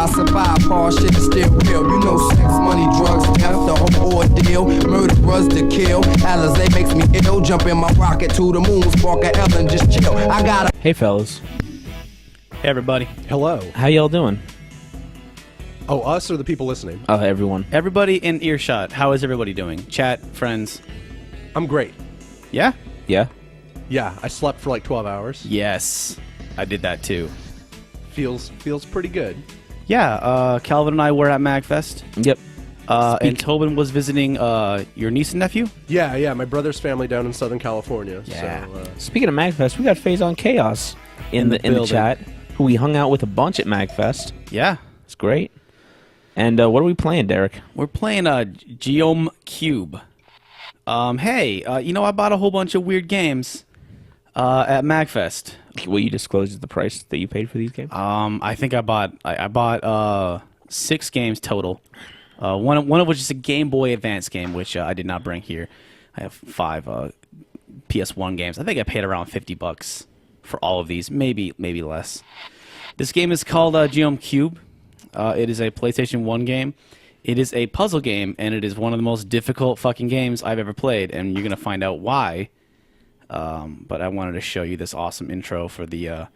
I survive, hard shit is still real. You know sex, money, drugs, death, the whole ordeal. Murder was to kill. Alizé makes me ill. Jump in my rocket to the moon, spark a Ellen, just chill. I got a... Hey, fellas. Hey, everybody. Hello. How y'all doing? Oh, us or the people listening? Everyone. Everybody in earshot. How is everybody doing? Chat, friends. I'm great. Yeah? Yeah? Yeah, I slept for like 12 hours. Yes. I did that too. Feels pretty good. Yeah, Calvin and I were at MAGFest. Yep. And Tobin was visiting your niece and nephew? Yeah, my brother's family down in Southern California. Yeah. So, Speaking of MAGFest, we got FaZe on Chaos in the building. chat, who we hung out with a bunch at MAGFest. Yeah. It's great. And what are we playing, Derek? We're playing Geom Cube. Hey, you know, I bought a whole bunch of weird games at MAGFest. Will you disclose the price that you paid for these games? I think I bought 6 games total. One of which is a Game Boy Advance game, which I did not bring here. I have 5 PS1 games. I think I paid around $50 for all of these, maybe less. This game is called Geom Cube. It is a PlayStation 1 game. It is a puzzle game, and it is one of the most difficult fucking games I've ever played, and you're gonna find out why. But I wanted to show you this awesome intro for the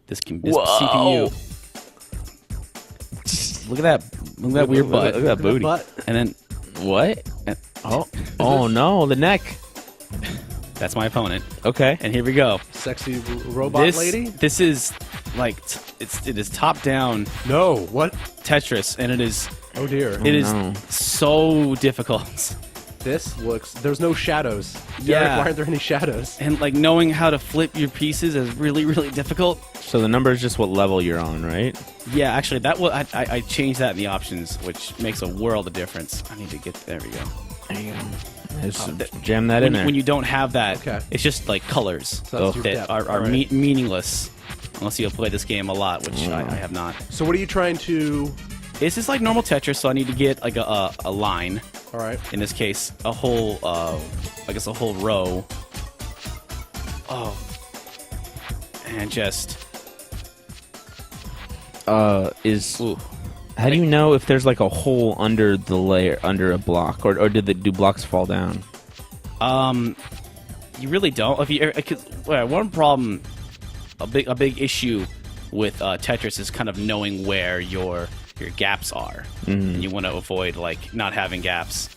this CPU. Look at that weird butt. Look at that booty. And then What? Oh no, the neck. that's my opponent. Okay. And here we go. sexy robot lady? This is like it is top down No, what? Tetris, and it is Oh dear. it is no. so difficult. This looks... There's no shadows. Yeah. Derek, why aren't there any shadows? And like knowing how to flip your pieces is really, really difficult. So the number is just what level you're on, right? Yeah, actually, that was I changed that in the options, which makes a world of difference. I need to get there. We go. There you go. Just jam that in there. When you don't have that, Okay. it's just like colors So that's your that depth. are Alright. meaningless unless you play this game a lot, which I have not. So what are you trying to... It's just like normal Tetris, so I need to get like a line. All right. In this case, a whole, I guess a whole row. Oh. And just... Ooh. How do you know if there's like a hole under the layer, under a block, or do blocks fall down? You really don't. If you, one problem, a big issue with Tetris is kind of knowing where your gaps are, and you want to avoid like not having gaps.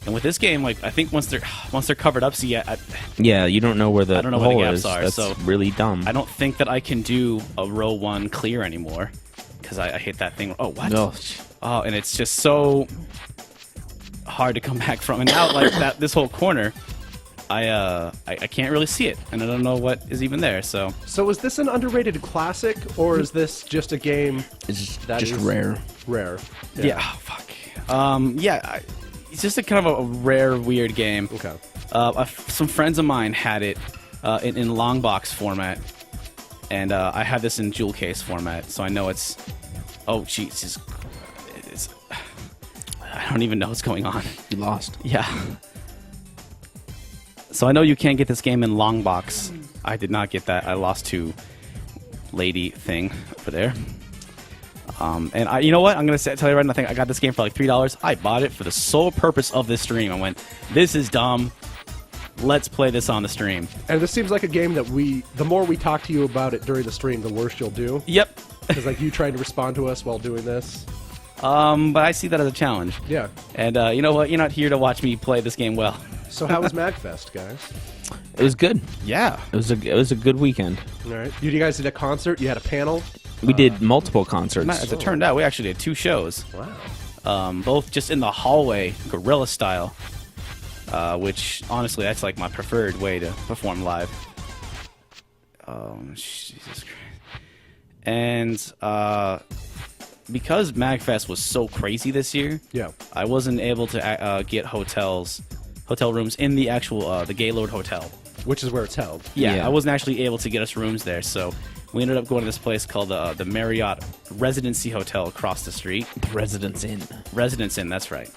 And with this game, like I think once they're covered up, so Yeah, you don't know where the I don't know hole where the gaps is. are, That's so really dumb. I don't think that I can do a row 1 clear anymore because I hit that thing. Oh, what? No. Oh, and it's just so hard to come back from. And now, like this whole corner, I can't really see it, and I don't know what is even there. So So is this an underrated classic, or is this just a game It's that just is rare. Rare. yeah, oh, fuck. It's just a kind of a rare, weird game. Okay. Some friends of mine had it in long box format, and I had this in jewel case format, so I know it's... Oh, jeez. I don't even know what's going on. You lost. Yeah. So I know you can't get this game in long box. I did not get that. I lost to lady thing over there. And you know what? I'm going to tell you right now, I think I got this game for like $3. I bought it for the sole purpose of this stream. I went, this is dumb. Let's play this on the stream. And this seems like a game that the more we talk to you about it during the stream, the worse you'll do. Yep. Because like you trying to respond to us while doing this. But I see that as a challenge. Yeah. And you know what? You're not here to watch me play this game well. So how was MAGFest, guys? It was good. Yeah. It was a good weekend. All right. You guys did a concert. You had a panel. We did multiple concerts. As it turned out, we actually did 2 shows. Wow. Both just in the hallway, guerrilla style. Which, honestly, that's like my preferred way to perform live. Jesus Christ. And because MAGFest was so crazy this year, Yeah. I wasn't able to get hotel rooms in the actual the Gaylord Hotel. Which is where it's held. Yeah, I wasn't actually able to get us rooms there, so we ended up going to this place called the Marriott Residency Hotel across the street. The Residence Inn. Residence Inn, that's right.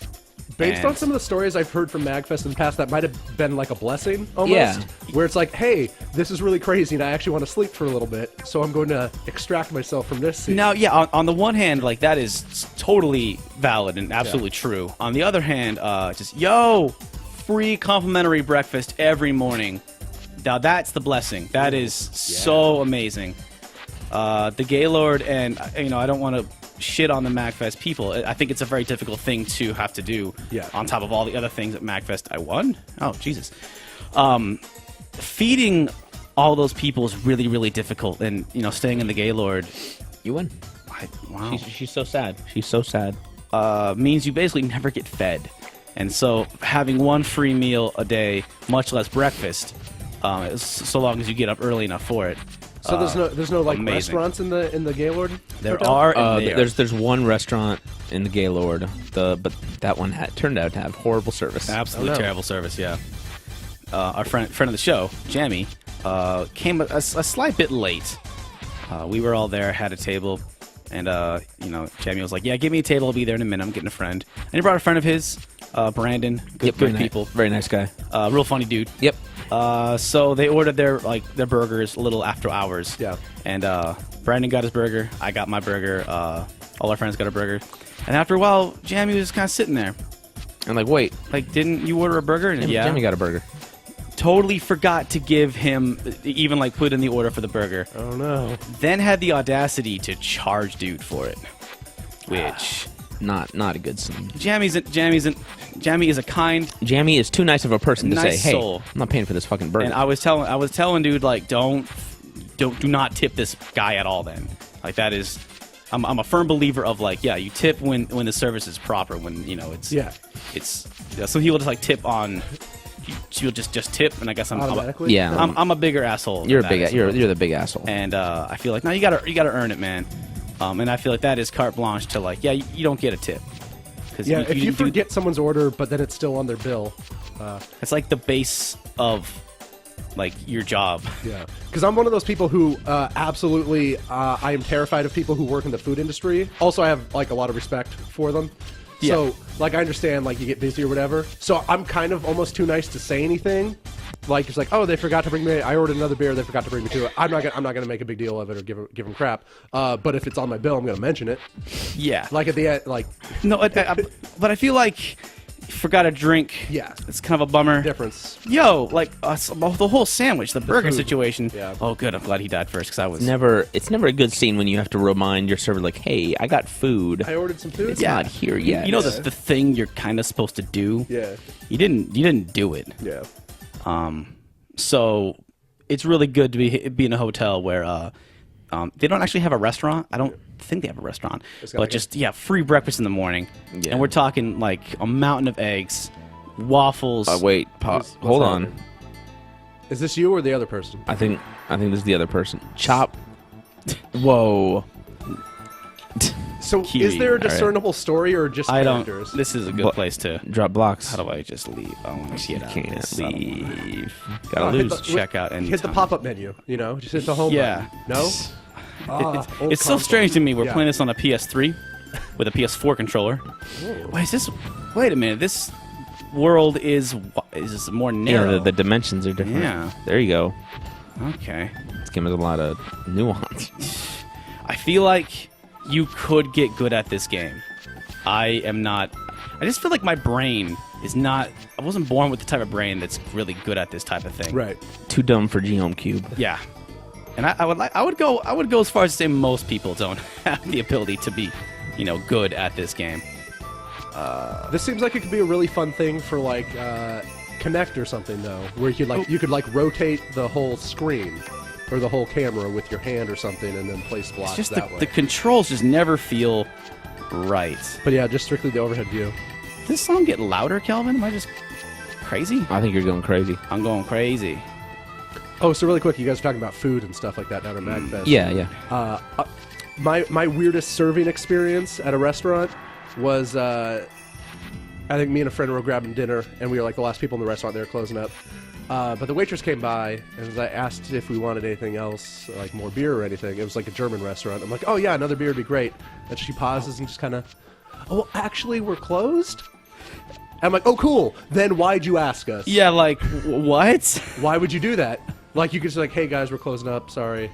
Based on some of the stories I've heard from MAGFest in the past, that might have been like a blessing almost. Yeah. Where it's like, hey, this is really crazy and I actually want to sleep for a little bit, so I'm going to extract myself from this scene. Now, yeah, on the one hand, like, that is totally valid and absolutely true. On the other hand, just, free complimentary breakfast every morning. Now, that's the blessing. That is so amazing. The Gaylord, and, I don't want to shit on the MAGFest people. I think it's a very difficult thing to have to do on top of all the other things at MAGFest. I won? Oh, Jesus. Feeding all those people is really, really difficult. And, staying in the Gaylord... You win. Wow. She's so sad. She's so sad. Means you basically never get fed. And so having one free meal a day, much less breakfast, so long as you get up early enough for it. So there's no like amazing. restaurants in the Gaylord? There hotel? are. And There's one restaurant in the Gaylord, but that one turned out to have horrible service. Absolutely terrible service. Yeah. Our friend of the show, Jamie, came a slight bit late. We were all there, had a table, and Jamie was like, "Yeah, give me a table. I'll be there in a minute. I'm getting a friend." And he brought a friend of his, Brandon. Good people. Very nice guy. Real funny dude. Yep. So they ordered their burgers a little after hours. Yeah. And Brandon got his burger. I got my burger. All our friends got a burger. And after a while, Jamie was kind of sitting there. I'm like, wait. Like, didn't you order a burger? And Jamie got a burger. Totally forgot to give him, even like put in the order for the burger. Oh no. Then had the audacity to charge dude for it. Which... Not a good scene. Jamie is a kind... Jamie is too nice of a person to nice say, hey, soul. I'm not paying for this fucking burger. And I was telling dude, like, do not tip this guy at all then. Like, that is... I'm a firm believer of, like, you tip when the service is proper, when, it's... Yeah. It's... So he will just, like, tip on... She'll just tip, and I guess Automatically? Yeah. I'm a bigger asshole. You're than a big. that. You're the big asshole. And I feel like, no, you gotta earn it, man. And I feel like that is carte blanche to, like, you don't get a tip. Yeah, if you forget someone's order, but then it's still on their bill. It's like the base of, like, your job. Yeah, because I'm one of those people who absolutely, I am terrified of people who work in the food industry. Also, I have, like, a lot of respect for them. Yeah. So, like, I understand, like, you get busy or whatever. So I'm kind of almost too nice to say anything. Like, it's like, oh, they forgot to bring me. I ordered another beer. They forgot to bring me to it. I'm not gonna make a big deal of it or give them crap. But if it's on my bill, I'm gonna mention it. Yeah. Like at the end, like. No, but I feel like forgot a drink. Yeah. It's kind of a bummer. Difference. Yo, like the whole sandwich, the burger food. situation. Yeah. Oh, good. I'm glad he died first because I was. It's never a good scene when you have to remind your server, like, hey, I got food. I ordered some food. It's not here yet. You know the thing you're kind of supposed to do. Yeah. You didn't do it. Yeah. So it's really good to be in a hotel where they don't actually have a restaurant. I don't think they have a restaurant, but just free breakfast in the morning. Yeah. And we're talking like a mountain of eggs, waffles. Wait, hold on. Is this you or the other person? I think this is the other person. Chop. Whoa. So Kiwi. is there a All right. discernible story or just I don't. characters? This is a good place to. Drop blocks. How do I just leave? I want to get out. Can't This leave. Gotta hit lose. the- Check out and Hit the pop-up menu, just hit the home Yeah. button. No? Old It's so console. strange to me. We're Yeah. playing this on a PS3 with a PS4 controller. Wait a minute. This world is more narrow. Yeah, the dimensions are different. Yeah. There you go. Okay. This game has a lot of nuance. I feel like you could get good at this game. I am not. I just feel like my brain is not. I wasn't born with the type of brain that's really good at this type of thing. Right. Too dumb for Geom Cube. Yeah. And I would go as far as to say most people don't have the ability to be, good at this game. This seems like it could be a really fun thing for like Connect or something though, where you could rotate the whole screen or the whole camera with your hand or something, and then place blocks It's just that way. the controls just never feel right. But yeah, just strictly the overhead view. Does this song get louder, Kelvin? Am I just crazy? I think you're going crazy. I'm going crazy. Oh, so really quick, you guys are talking about food and stuff like that down at MAGFest. Yeah. My weirdest serving experience at a restaurant was I think me and a friend were grabbing dinner, and we were like the last people in the restaurant. They were closing up. But the waitress came by, and I asked if we wanted anything else, like more beer or anything. It was like a German restaurant. I'm like, oh yeah, another beer would be great. And she pauses and just kind of, oh, actually, we're closed? I'm like, oh, cool. Then why'd you ask us? Yeah, like, what? Why would you do that? Like, you could just like, hey, guys, we're closing up. Sorry.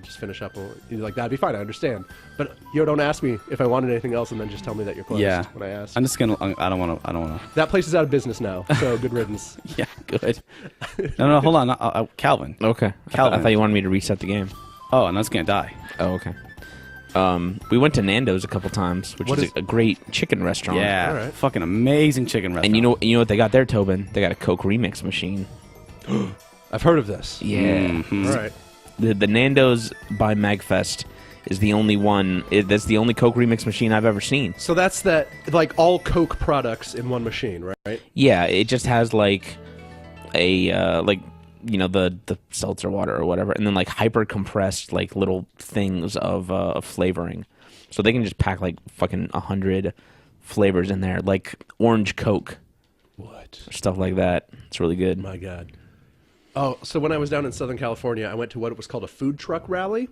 Just finish up. You're like, that'd be fine. I understand. But, don't ask me if I wanted anything else and then just tell me that you're closed when I ask. I'm just going to, I don't want to. That place is out of business now, so good riddance. Yeah, good. No, hold on. Calvin. Okay. Calvin. I thought you wanted me to reset the game. Oh, and that's going to die. Oh, okay. We went to Nando's a couple times, which is a great chicken restaurant. Yeah, All right. fucking amazing chicken restaurant. And you know what they got there, Tobin? They got a Coke remix machine. I've heard of this. Yeah. Mhm. All right. The Nando's by MAGFest is the only one. That's the only Coke remix machine I've ever seen. So that's that, like all Coke products in one machine, right? Yeah, it just has like a the seltzer water or whatever, and then like hyper compressed like little things of flavoring, so they can just pack like fucking 100 flavors in there, like orange Coke, stuff like that. It's really good. My God. Oh, so when I was down in Southern California, I went to what was called a food truck rally.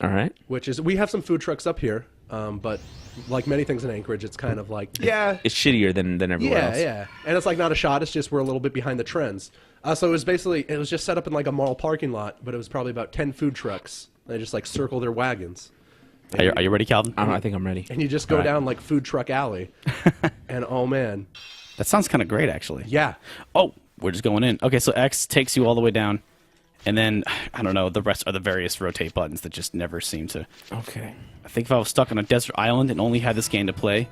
All right. Which is, we have some food trucks up here, but like many things in Anchorage, it's kind of like, It's shittier than everywhere else. Yeah. And it's like not a shot, it's just we're a little bit behind the trends. So it was just set up in like a mall parking lot, but it was probably about 10 food trucks. They just like circle their wagons. Are you ready, Calvin? I think I'm ready. And you just go down like Food Truck Alley. And oh man. That sounds kind of great, actually. Yeah. Oh, we're just going in. Okay, so X takes you all the way down, and then, I don't know, the rest are the various rotate buttons that just never seem to... Okay. I think if I was stuck on a desert island and only had this game to play,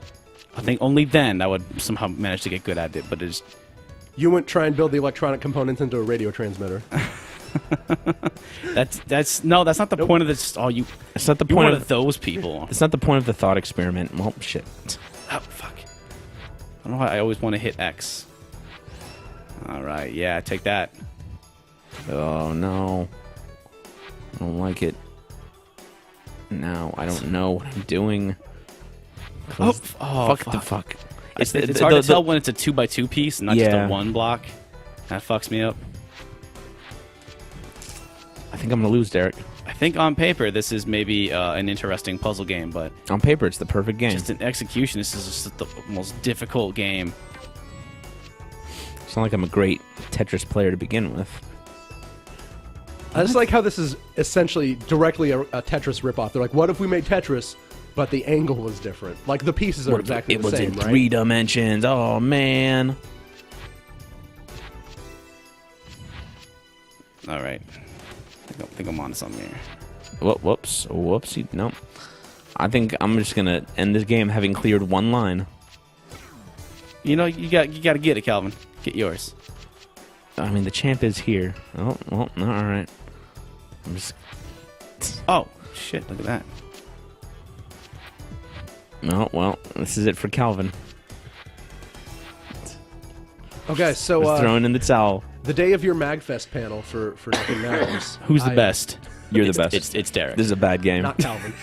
I think only then I would somehow manage to get good at it, but it's... You wouldn't try and build the electronic components into a radio transmitter. That's not the point of this. Oh, It's not the you're point one of of those people. It's not the point of the thought experiment. Well, shit. Oh, fuck. I don't know why I always want to hit X. All right, yeah, take that. Oh no. I don't like it. No, I don't know what I'm doing. Fuck the fuck. It's hard to tell when it's a 2x2 piece, not just a one block. That fucks me up. I think I'm gonna lose, Derek. I think on paper this is maybe an interesting puzzle game, but On paper, it's the perfect game. just in execution, this is just the most difficult game. It's not like I'm a great Tetris player to begin with. I just like how this is essentially directly a Tetris ripoff. They're like, what if we made Tetris, but the angle was different? Like, the pieces are exactly it the was same, in right? 3 dimensions. Oh, man. All right. I think I'm on to something here. Whoopsie. Nope. I think I'm just going to end this game having cleared one line. You got to get it, Calvin. Get yours. I mean, the champ is here. Oh, well, no, all right. I'm just... Oh, shit, look at that. No, well, this is it for Calvin. Okay, so Just throwing in the towel. the day of your MAGFest panel for Nothing Matters. Who's the best? You're the best. It's Derek. This is a bad game. Not Calvin.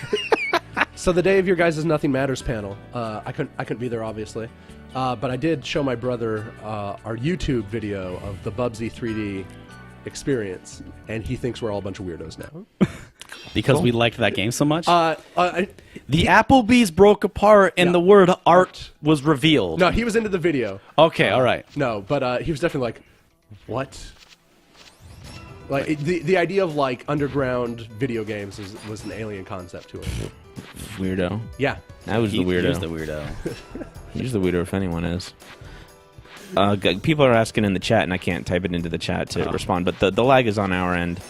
So the day of your guys' Nothing Matters panel, I couldn't be there, obviously. But I did show my brother our YouTube video of the Bubsy 3D experience, and he thinks we're all a bunch of weirdos now. Because we liked that game so much? The Applebee's broke apart and the word art was revealed. No, he was into the video. Okay, all right. No, but he was definitely like, what? Like, the idea of, like, underground video games was an alien concept to him. Weirdo. Yeah. That was the weirdo. He was the weirdo. He's the weirdo if anyone is. People are asking in the chat, and I can't type it into the chat to respond, but the lag is on our end.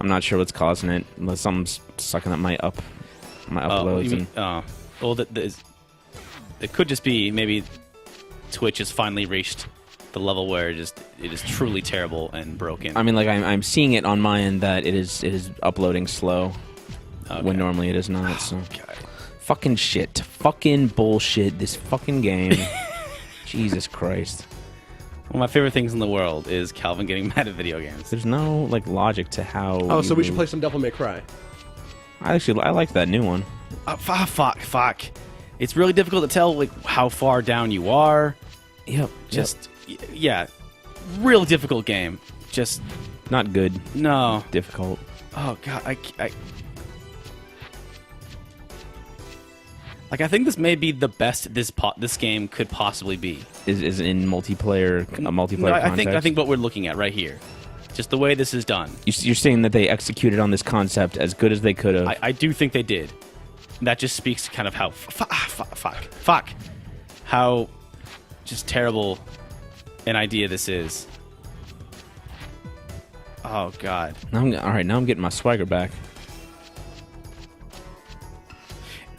I'm not sure what's causing it. Unless something's sucking up my uploads. Well, it could just be maybe Twitch has finally reached the level where it is truly terrible and broken. I mean, like I'm seeing it on my end that it is uploading slow when normally it is not. So. Fucking shit. Fucking bullshit. This fucking game. Jesus Christ. One of my favorite things in the world is Calvin getting mad at video games. There's no like logic to how. Oh, so we should play some Devil May Cry. I like that new one. Fuck. It's really difficult to tell like how far down you are. Yep. Yeah. Real difficult game. Just not good. No. Difficult. Oh god, Like, I think this may be the best this game could possibly be. Is in multiplayer, a multiplayer No, context? I think what we're looking at right here, just the way this is done. You're saying that they executed on this concept as good as they could have. I do think they did. That just speaks to kind of how fuck, how just terrible an idea this is. Oh God. All right, now I'm getting my swagger back.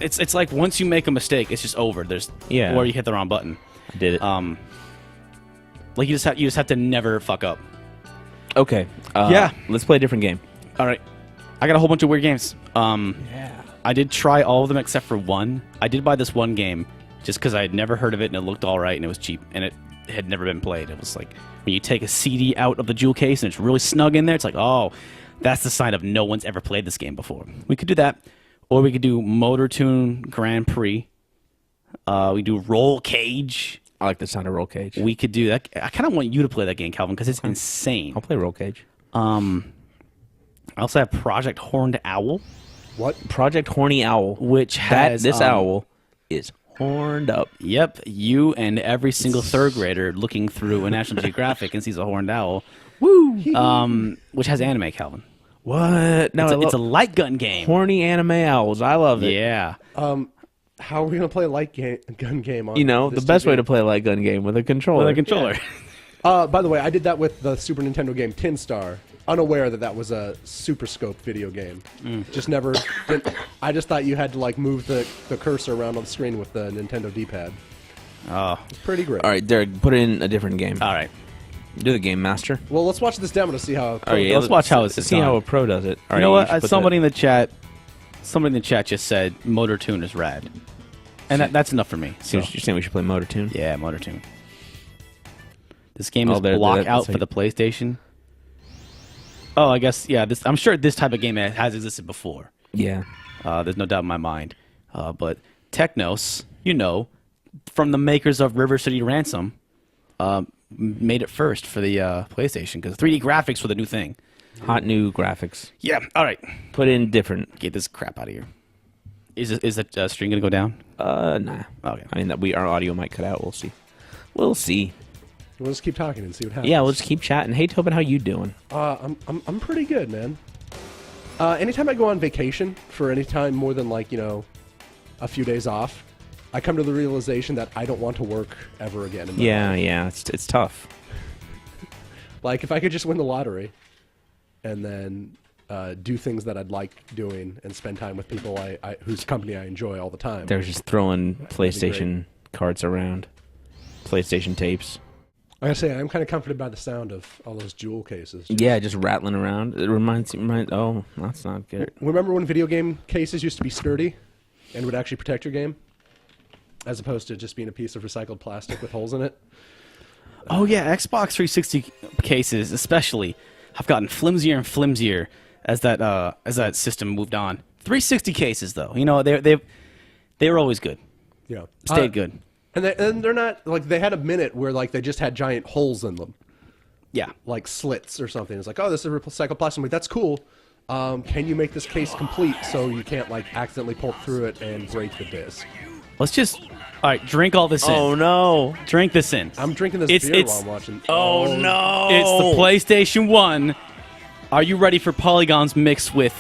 It's like once you make a mistake, it's just over. Or you hit the wrong button. I did it. Like you just have to never fuck up. Okay. Yeah. Let's play a different game. All right. I got a whole bunch of weird games. I did try all of them except for one. I did buy this one game just because I had never heard of it and it looked all right and it was cheap and it had never been played. It was like when you take a CD out of the jewel case and it's really snug in there, it's like, oh, that's the sign of no one's ever played this game before. We could do that. Or we could do Toon Grand Prix. We do Rollcage. I like the sound of Rollcage. We could do that. I kind of want you to play that game, Calvin, because it's insane. I'll play Rollcage. I also have Project Horned Owl. What? Project Horny Owl. Which has... This owl is horned up. Yep, you and every single third grader looking through a National Geographic and sees a horned owl. Woo! Which has anime, Calvin. What? No, It's a light gun game. Horny anime owls. I love it. Yeah. How are we gonna play a light gun game on? The best way to play a light gun game with a controller. With a controller. By the way, I did that with the Super Nintendo game Tin Star, unaware that that was a Super Scope video game. Just never. I just thought you had to like move the cursor around on the screen with the Nintendo D-pad. Oh. It's pretty great. All right, Derek, put in a different game. All right. Do the game master. Well, let's watch this demo to see how. Oh, yeah, let's watch how it's see done. how a pro does it. All You know right, what? Somebody in the chat just said Toon is rad, and that's enough for me. So. You're saying we should play Toon? Yeah, Toon. This game is block out for the PlayStation. Oh, I guess I'm sure this type of game has existed before. Yeah. There's no doubt in my mind. But Technos, from the makers of River City Ransom, made it first for the PlayStation because 3D graphics were the new thing. Hot new graphics. Yeah. All right. Put in different. Get this crap out of here. Is that string gonna go down? Nah. Okay. I mean, our audio might cut out. We'll see. We'll see. We'll just keep talking and see what happens. Yeah, we'll just keep chatting. Hey, Tobin, how you doing? I'm pretty good, man. Anytime I go on vacation for any time more than a few days off, I come to the realization that I don't want to work ever again. In my life. Yeah, it's tough. Like if I could just win the lottery, and then do things that I'd like doing and spend time with people whose company I enjoy all the time. They're just throwing PlayStation carts around, PlayStation tapes. I gotta say, I'm kind of comforted by the sound of all those jewel cases. Yeah, just rattling around. It reminds. Oh, that's not good. Remember when video game cases used to be sturdy and would actually protect your game, as opposed to just being a piece of recycled plastic with holes in it? Oh yeah, Xbox 360 cases especially have gotten flimsier and flimsier as that system moved on. 360 cases though, they were always good. Yeah, Stayed good. And they're not they had a minute where they just had giant holes in them. Yeah, like slits or something. It's like, oh, this is recycled plastic. I'm like, that's cool. Can you make this case complete so you can't accidentally pull through it and break the disc? Let's just drink all this in. Oh no! Drink this in. I'm drinking this beer while I'm watching. Oh no! It's the PlayStation 1. Are you ready for polygons mixed with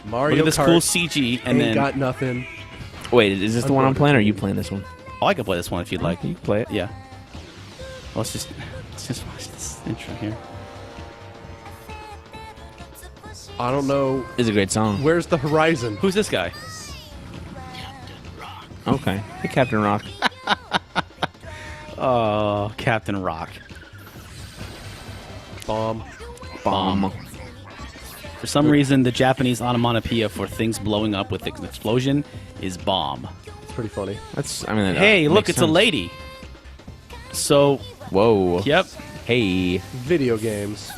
Mario look at this Kart? cool CG and Ain't then got nothing. Wait, is this the one I'm playing, or are you playing this one? Oh, I can play this one if you'd like. You can play it. Yeah. Let's just watch this intro here. I don't know. It's a great song. Where's the horizon? Who's this guy? Okay. Hey, Captain Rock. Oh, Captain Rock. Bomb. For some reason, the Japanese onomatopoeia for things blowing up with an explosion is bomb. It's pretty funny. Hey, look, it's a lady. So, whoa. Yep. Hey. Video games.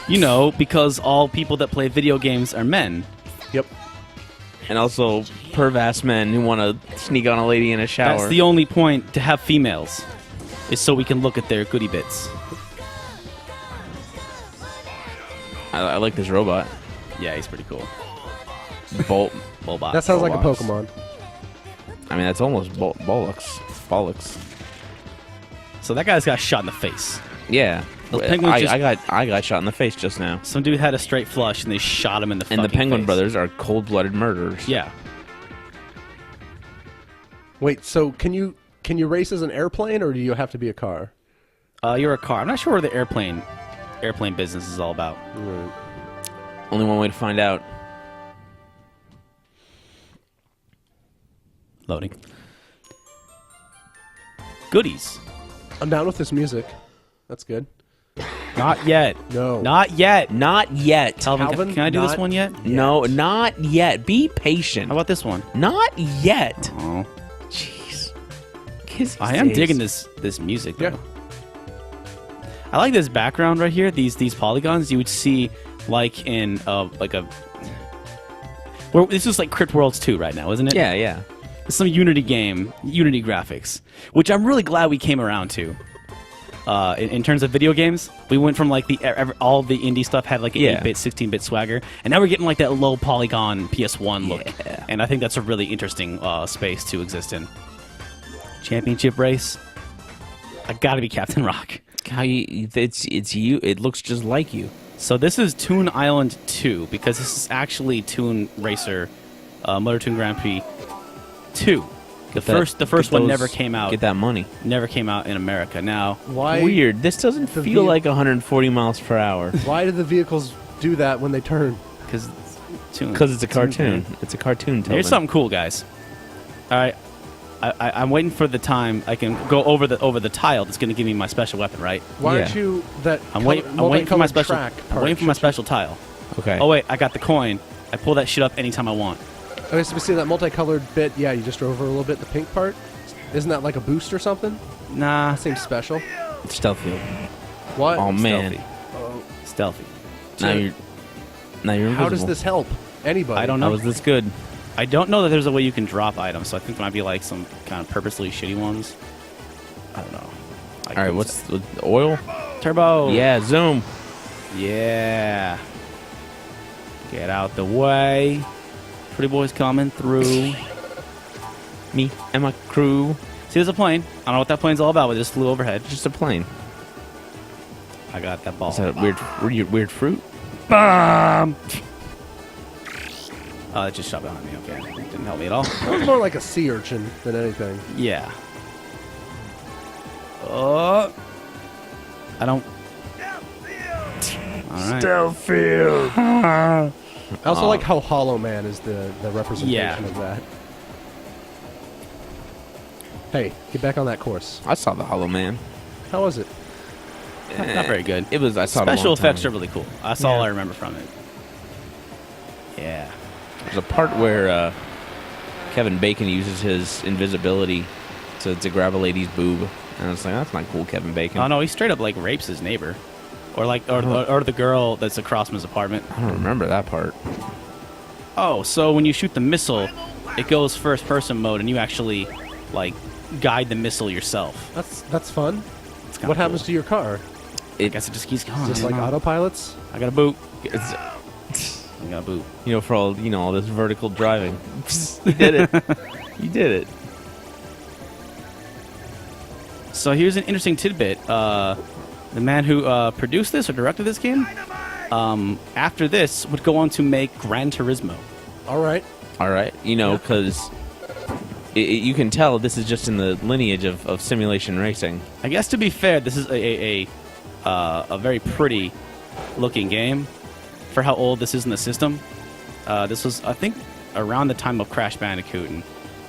Because all people that play video games are men. Yep. And also perv-ass men who want to sneak on a lady in a shower. That's the only point to have females, is so we can look at their goodie bits. I like this robot. Yeah, he's pretty cool. Bulbox. That sounds like a Bollocks. Pokemon. I mean, that's almost bollocks. Bollocks. So that guy's got shot in the face. Yeah. Those penguins just- I got shot in the face just now. Some dude had a straight flush and they shot him in the And the fucking Penguin face. brothers are cold-blooded murderers. Yeah. Wait, so can you race as an airplane, or do you have to be a car? You're a car. I'm not sure what the airplane business is all about. Only one way to find out. Loading. Goodies. I'm down with this music. That's good. Not yet. No. Not yet. Not yet. Calvin, can I do this not one yet? No, not yet. Be patient. How about this one? Not yet. Oh. Jeez. Kiss I am days. digging this music though. Yeah. I like this background right here. These polygons you would see like in like a. Well, this is like Crypt Worlds 2 right now, isn't it? Yeah, yeah. It's some Unity game, Unity graphics, which I'm really glad we came around to. In terms of video games, we went from like all the indie stuff had like an 8-bit, 16-bit swagger, and now we're getting like that low polygon PS1 look. Yeah. And I think that's a really interesting space to exist in. Championship race. I gotta be Captain Rock. It's you. It looks just like you. So this is Toon Island 2 because this is actually Toon Racer, Motor Toon Grand Prix 2. The first one never came out. Get that money. Never came out in America. Now, Why? Weird. This doesn't The feel ve- like 140 miles per hour. Why do the vehicles do that when they turn? because Toon. Because it's a cartoon. It's a cartoon. Tobin. Here's something cool, guys. All right, I'm waiting for the time I can go over the tile that's going to give me my special weapon. Right? Why Yeah. aren't you that? I'm waiting for my multicolored special. track I'm part? waiting for my special tile. Okay. Oh wait, I got the coin. I pull that shit up anytime I want. Okay, so we see that multicolored bit. Yeah, you just drove over a little bit. The pink part. Isn't that like a boost or something? Nah, Seems special. It's stealthy. What? Oh man. Stealthy. Now you're invisible. How does this help anybody? I don't How know. is this good? I don't know that there's a way you can drop items, so I think there might be like some kind of purposely shitty ones. I don't know. All right. What's the oil? turbo? Yeah. Zoom. Yeah. Get out the way. Pretty boys coming through. Me and my crew. See, there's a plane. I don't know what that plane's all about, but it just flew overhead. Just a plane. I got that ball. Is that weird fruit? It just shot behind me. Okay, didn't help me at all. That was more like a sea urchin than anything. Yeah. Oh. I don't. All right. I also like how Hollow Man is the representation Yeah. of that. Hey, get back on that course. I saw the Hollow Man. How was it? Not very good. It was. I saw Special it a long effects time. are really cool. That's all I remember from it. Yeah. There's a part where Kevin Bacon uses his invisibility to grab a lady's boob, and I was like, that's not cool, Kevin Bacon. Oh no, he straight up like rapes his neighbor, or the girl that's across from his apartment. I don't remember that part. Oh, so when you shoot the missile, it goes first person mode, and you actually like guide the missile yourself. That's fun. It's kinda What happens cool. to your car? I guess it just keeps going. Just I like don't know. autopilots? I got a boot. It's, I got a boot. for all this vertical driving. You did it. You did it. So here's an interesting tidbit. The man who produced this or directed this game, after this, would go on to make Gran Turismo. All right. All right, because you can tell this is just in the lineage of simulation racing. I guess to be fair, this is a very pretty looking game for how old this is in the system. This was, I think, around the time of Crash Bandicoot, and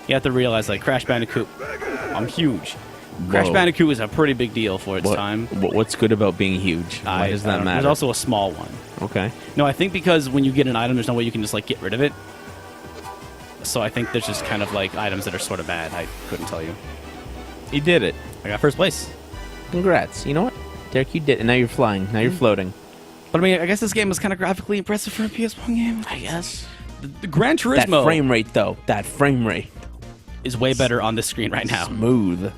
you have to realize, like, Crash Bandicoot, I'm huge. Crash Whoa. Bandicoot was a pretty big deal for its time. What's good about being huge? Why does I that don't know. matter? There's also a small one. Okay. No, I think because when you get an item, there's no way you can just like get rid of it. So I think there's just kind of like items that are sort of bad. I couldn't tell you. You did it. I got first place. Congrats. You know what? Derek, you did it. Now you're flying. Now you're floating. But I mean, I guess this game was kind of graphically impressive for a PS1 game. I guess. The Gran That Turismo frame rate, though. That frame rate. is way better on this screen right now. Smooth.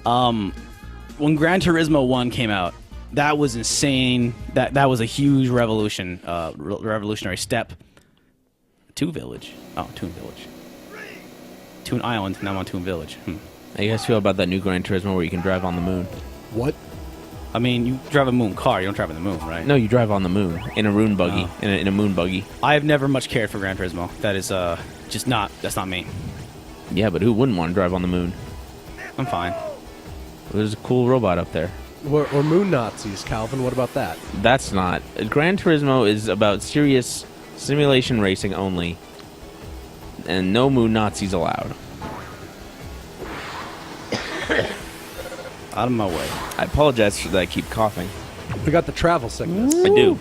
When Gran Turismo 1 came out, that was insane. That was a huge revolutionary step Toon Village. Oh, Toon Village. Toon Island. Now I'm on Toon Village. How you guys feel about that new Gran Turismo where you can drive on the moon? What? I mean, you drive a moon car. You don't drive on the moon, right? No, you drive on the moon in a moon buggy. In a moon buggy. I have never much cared for Gran Turismo. That is just not. That's not me. Yeah, but who wouldn't want to drive on the moon? I'm fine. There's a cool robot up there. Or moon Nazis, Calvin. What about that? That's not. Gran Turismo is about serious simulation racing only, and no moon Nazis allowed. Out of my way. I apologize for that I keep coughing. We got the travel sickness. I do.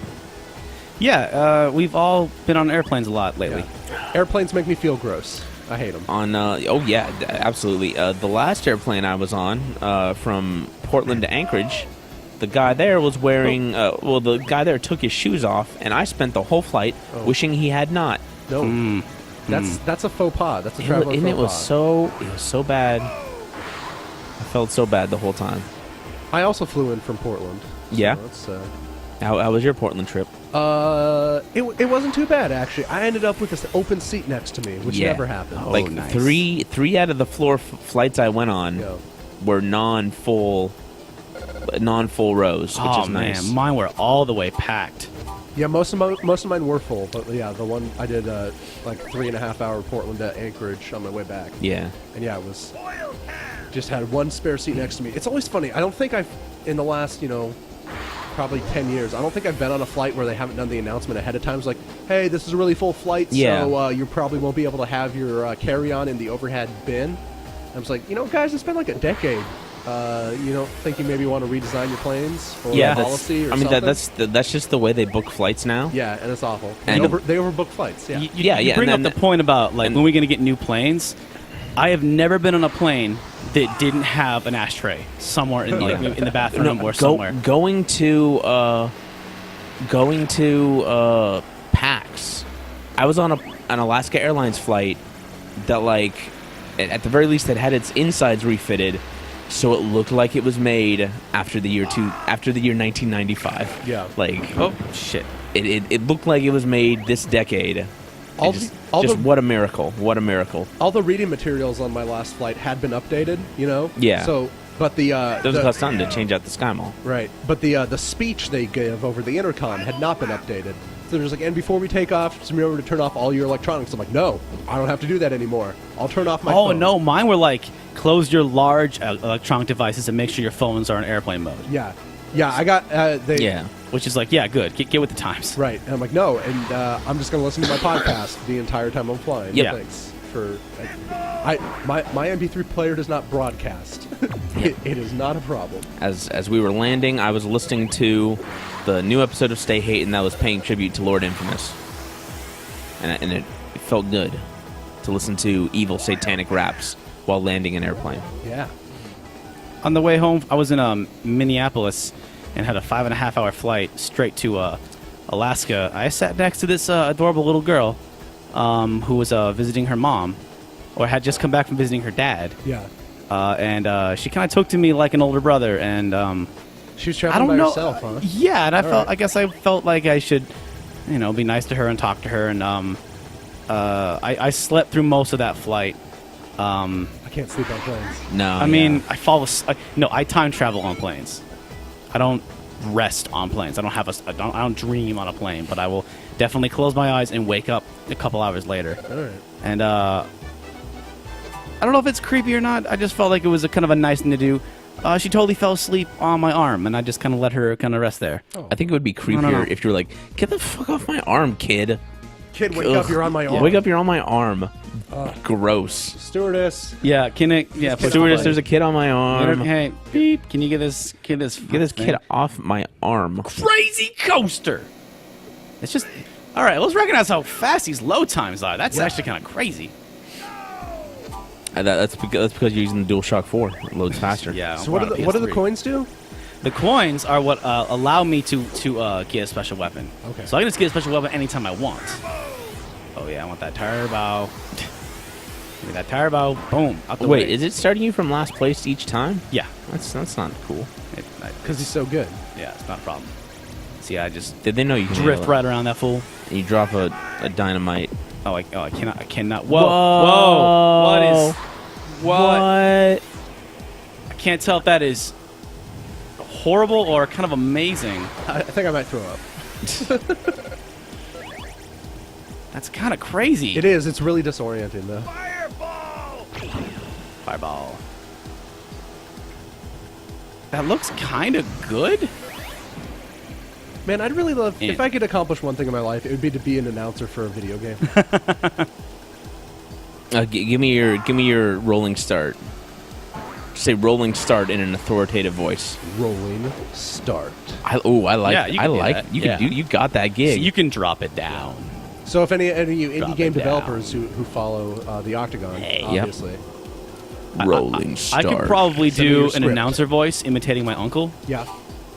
Yeah, we've all been on airplanes a lot lately. Yeah. Airplanes make me feel gross. I hate them. Oh yeah, absolutely. The last airplane I was on, from Portland to Anchorage, the guy there was wearing. The guy there took his shoes off, and I spent the whole flight wishing he had not. No, that's a faux pas. That's a traveler faux pas. It was so bad. I felt so bad the whole time. I also flew in from Portland. So Yeah? That's, How was your Portland trip? it wasn't too bad actually. I ended up with this open seat next to me, which never happened. Oh, Like nice. three out of the floor flights I went on Yeah. were non-full rows, which Oh is nice. man, mine were all the way packed. Yeah, most of mine were full, but yeah, the one I did like 3.5 hour Portland to Anchorage on my way back. Yeah. And yeah, it was just had one spare seat next to me. It's always funny. I don't think I've in the last probably 10 years. I don't think I've been on a flight where they haven't done the announcement ahead of time. It's like, hey, this is a really full flight, Yeah. so you probably won't be able to have your carry-on in the overhead bin. I was like, guys, it's been like a decade. You don't think you maybe want to redesign your planes or policy or something? that's just the way they book flights now. Yeah, and it's awful. And they overbook flights. Yeah. You bring up the point about like when we're gonna get new planes. I have never been on a plane that didn't have an ashtray somewhere in in the bathroom or somewhere. Going to PAX. I was on an Alaska Airlines flight that at the very least had its insides refitted, so it looked like it was made after the year 1995. Yeah. Oh shit! It looked like it was made this decade. What a miracle! What a miracle! All the reading materials on my last flight had been updated. Yeah. So, but It doesn't cost time to change out the Sky Mall. right. But the speech they give over the intercom had not been updated. So they're just like, and before we take off, just remember to turn off all your electronics. I'm like, no, I don't have to do that anymore. I'll turn off my phone. Oh no, mine were like close your large electronic devices and make sure your phones are in airplane mode. Yeah. I got Which is like, yeah, good. Get with the times. Right. And I'm like, no, and I'm just going to listen to my podcast the entire time I'm flying. Yeah. Thanks for. My MP3 player does not broadcast. It is not a problem. As we were landing, I was listening to the new episode of Stay Hatin' that was paying tribute to Lord Infamous, and it felt good to listen to evil satanic raps while landing an airplane. Yeah. On the way home, I was in Minneapolis and had a 5.5 hour flight straight to Alaska. I sat next to this adorable little girl who was visiting her mom, or had just come back from visiting her dad. Yeah. And she kind of took to me like an older brother. And She was I traveling don't by know. herself, huh? Yeah, and All right. I guess I felt like I should, be nice to her and talk to her. And I slept through most of that flight. I can't sleep on planes. No, I mean, I time travel on planes. I don't rest on planes. I don't dream on a plane, but I will definitely close my eyes and wake up a couple hours later. All right. And I don't know if it's creepy or not. I just felt like it was a kind of a nice thing to do. She totally fell asleep on my arm, and I just kind of let her kind of rest there. I think it would be creepier No. if you were like, "Get the fuck off my arm, kid." Kid, wake up! You're on my arm. Wake up! You're on my arm. Gross. Stewardess. Yeah, can it? Yeah, Just Stewardess, there's a kid on my arm. Hey, beep! Can you get this Get this kid off my arm. crazy coaster? It's just all right. Let's recognize how fast these load times are. That's actually kind of crazy. That's because you're using the DualShock 4. It loads faster. Yeah. So what do the coins do? The coins are what allow me to get a special weapon. Okay. So I can just get a special weapon anytime I want. Oh yeah, I want that turbo. Give me that turbo. Boom. Out the Wait, way. is it starting you from last place each time? Yeah. That's not cool. Because he's so good. Yeah, it's not a problem. See, I just Did they know you can drift handle it? right around that fool. And you drop a dynamite I cannot. Whoa. What is? What? I can't tell if that is horrible or kind of amazing. I think I might throw up. That's kind of crazy. It is. It's really disorienting, though. Fireball. That looks kind of good. Man, I'd really love... If I could accomplish one thing in my life, it would be to be an announcer for a video game. Give me your rolling start. Say rolling start in an authoritative voice. Rolling start. I like. Yeah, you I can do like. that. You Yeah. can do. You got that gig. So you can drop it down. So if any of you Drop indie game it down. developers who follow the Octagon, obviously. rolling I start. could probably Send me your do an script. announcer voice imitating my uncle. Yeah.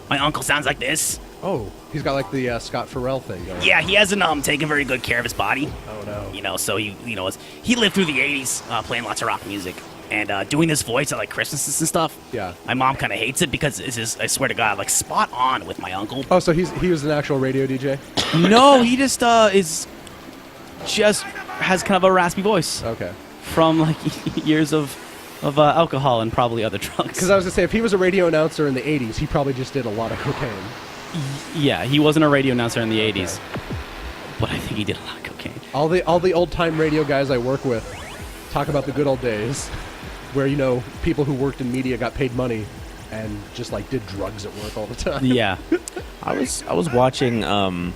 My uncle sounds like this. Oh, he's got like the Scott Farrell thing going. Yeah, he hasn't taken very good care of his body. Oh no. You know, so he lived through the '80s, playing lots of rock music and doing this voice at like Christmases and stuff. Yeah. My mom kind of hates it because it's just, I swear to God, like spot on with my uncle. Oh, so he was an actual radio DJ? No, he just has kind of a raspy voice Okay. from like years of alcohol and probably other drugs. Because I was gonna say, if he was a radio announcer in the '80s, he probably just did a lot of cocaine. Yeah, he wasn't a radio announcer in the 80s, but I think he did a lot of cocaine. All the old time radio guys I work with talk about the good old days, where people who worked in media got paid money and just like did drugs at work all the time. Yeah. I was watching the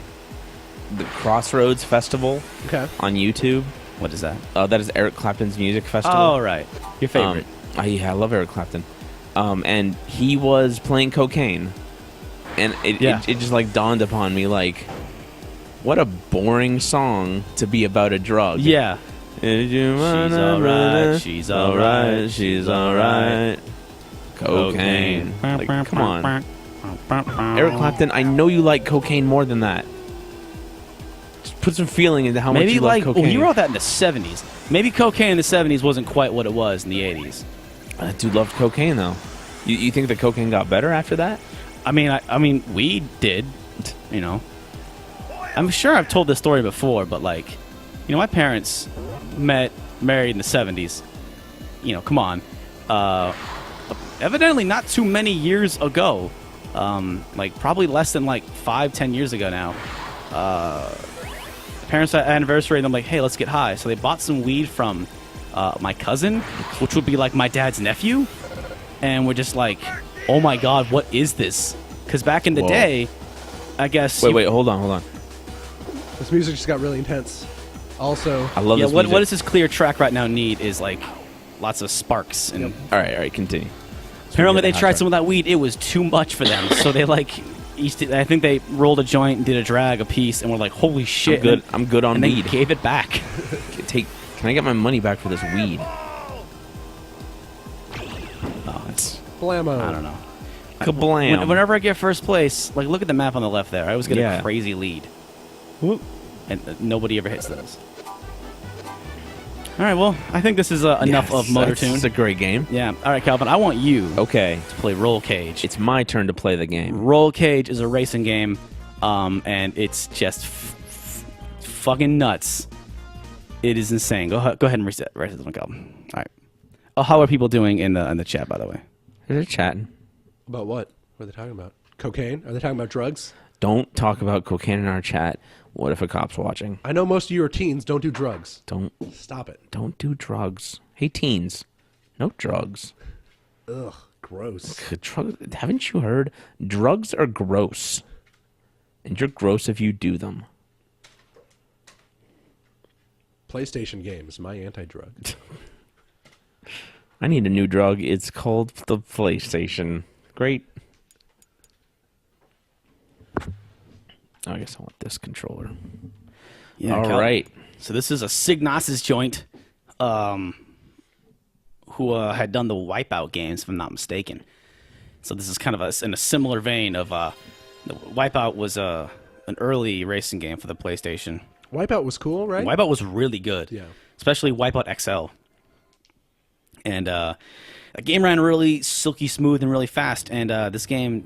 Crossroads Festival Okay. on YouTube. What is that? That is Eric Clapton's music festival. Oh, right. Your favorite. Yeah, I love Eric Clapton. And he was playing cocaine. And it just like dawned upon me, like, what a boring song to be about a drug. Yeah. She's alright, she's alright, she's alright. Cocaine. Like, come on. Eric Clapton, I know you like cocaine more than that. Just put some feeling into how much Maybe you like, love cocaine. he wrote that in the 70s. Maybe cocaine in the 70s wasn't quite what it was in the 80s. That dude loved cocaine, though. You think the cocaine got better after that? I mean, we did, I'm sure I've told this story before, but like, my parents married in the 70s. Come on. Evidently not too many years ago. Like probably less than like 5-10 years ago now. Parents had an anniversary and I'm like, hey, let's get high. So they bought some weed from my cousin, which would be like my dad's nephew. And we're just like, oh my God, what is this? Because back in the day, I guess... Wait, hold on. This music just got really intense. Also, I love this music. What does this clear track right now need is like lots of sparks. And All right, continue. apparently they tried some of that weed. It was too much for them. So they like... I think they rolled a joint and did a drag a piece and were like, holy shit. I'm good on and weed. they gave it back. Can I get my money back for this weed? Oh, it's... blammo. I don't know. Kablam. Whenever I get first place, like look at the map on the left there. I always get Yeah. a crazy lead. Whoop. And nobody ever hits those. All right, well, I think this is enough of Motor Toon. It's a great game. Yeah. All right, Calvin, I want you Okay, to play Rollcage. it's my turn to play the game. Rollcage is a racing game, and it's just fucking nuts. It is insane. Go ahead and reset this one, Calvin. All right. Oh, how are people doing in the chat, by the way? They're chatting. About what? What are they talking about? Cocaine? Are they talking about drugs? Don't talk about cocaine in our chat. What if a cop's watching? I know most of you are teens. Don't do drugs. Don't Stop it. do drugs. Hey, teens, no drugs. Ugh, gross. Haven't you heard? Drugs are gross, and you're gross if you do them. PlayStation games, my anti-drug. I need a new drug. It's called the PlayStation. Great. Oh, I guess I want this controller. Yeah. All right. So this is a Signos' joint, who had done the Wipeout games, if I'm not mistaken. So this is kind of in a similar vein of the Wipeout was an early racing game for the PlayStation. Wipeout was cool, right? Wipeout was really good. Yeah. Especially Wipeout XL. And the game ran really silky smooth and really fast, and this game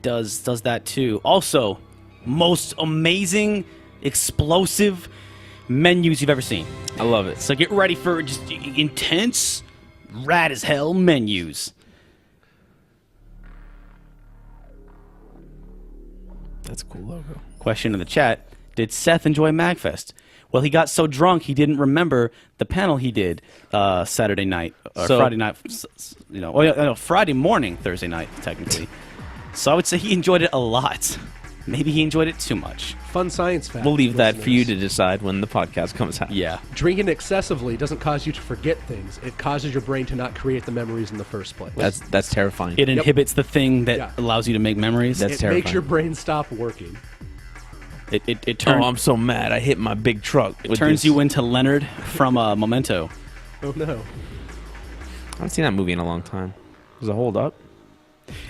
does that too. Also, most amazing, explosive, menus you've ever seen. I love it. So get ready for just intense, rad as hell menus. That's a cool logo. Question in the chat: did Seth enjoy MAGFest? Well, he got so drunk he didn't remember the panel he did Saturday night or Friday night. Friday morning, Thursday night, technically. So I would say he enjoyed it a lot. Maybe he enjoyed it too much. Fun science fact. We'll leave that for you listeners. to decide when the podcast comes out. Yeah. Drinking excessively doesn't cause you to forget things. It causes your brain to not create the memories in the first place. That's terrifying. It inhibits the thing that allows you to make memories. That's it terrifying. makes your brain stop working. It turns. Oh, I'm so mad. I hit my big truck. It turns you into Leonard from Memento. Oh no. I haven't seen that movie in a long time. Does it hold up?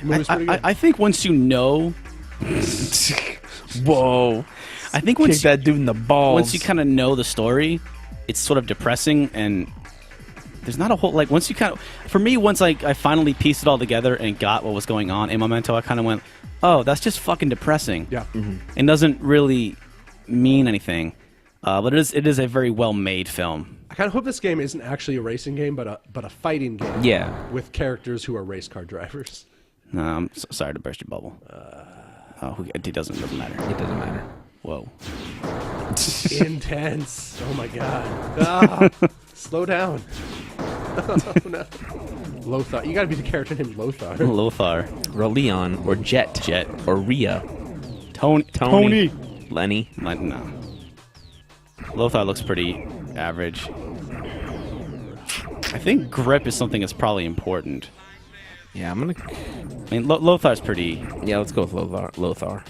Movie's pretty good. I think once you know, Whoa. I think Kick once that dude in the balls. once you kind of know the story, it's sort of depressing, and there's not a whole once you kind of, for me, once I finally pieced it all together and got what was going on in Memento, I kind of went, oh, that's just fucking depressing. Yeah. It doesn't really mean anything, but it is a very well made film. I kind of hope this game isn't actually a racing game, but a fighting game. Yeah. With characters who are race car drivers. No, I'm sorry to burst your bubble. It doesn't matter. It doesn't matter. Whoa. Intense. Oh my god. Slow down. Oh no. Lothar. You gotta be the character named Lothar. Lothar. Or Leon. Or Jet. Or Rhea. Tony. Lenny. No. Lothar looks pretty average. I think grip is something that's probably important. Yeah, I'm gonna... I mean, Lothar's pretty... Yeah, let's go with Lothar.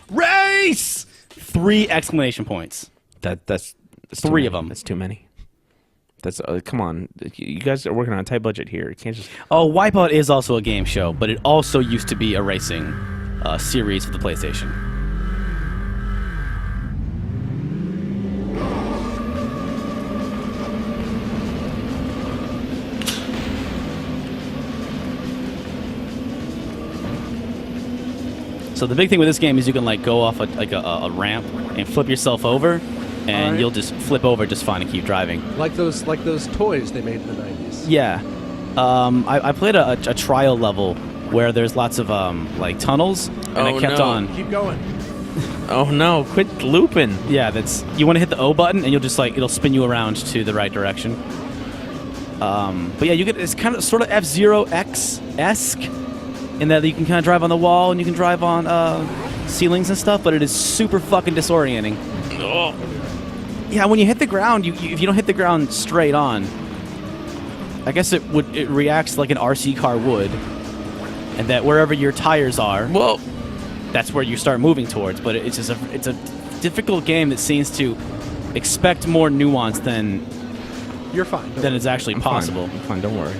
Race! 3 exclamation points. That's 3 of them. That's too many. That's come on, you guys are working on a tight budget here. You can't just. Oh, Wipeout is also a game show, but it also used to be a racing series for the PlayStation. So the big thing with this game is you can go off a ramp and flip yourself over, and you'll just flip over just fine and keep driving. Like those toys they made in the 90s. Yeah. I played a trial level where there's lots of tunnels, and I kept on. Keep going. Oh no! Quit looping. Yeah, you want to hit the O button, and you'll just it'll spin you around to the right direction. But yeah, it's kind of sort of F-Zero X-esque in that you can kind of drive on the wall and you can drive on ceilings and stuff, but it is super fucking disorienting. Oh. Yeah, when you hit the ground, if you don't hit the ground straight on, I guess it reacts like an RC car would, and that wherever your tires are, Whoa. that's where you start moving towards. But it's a difficult game that seems to expect more nuance than You're fine. than is actually possible. I'm fine. Don't worry.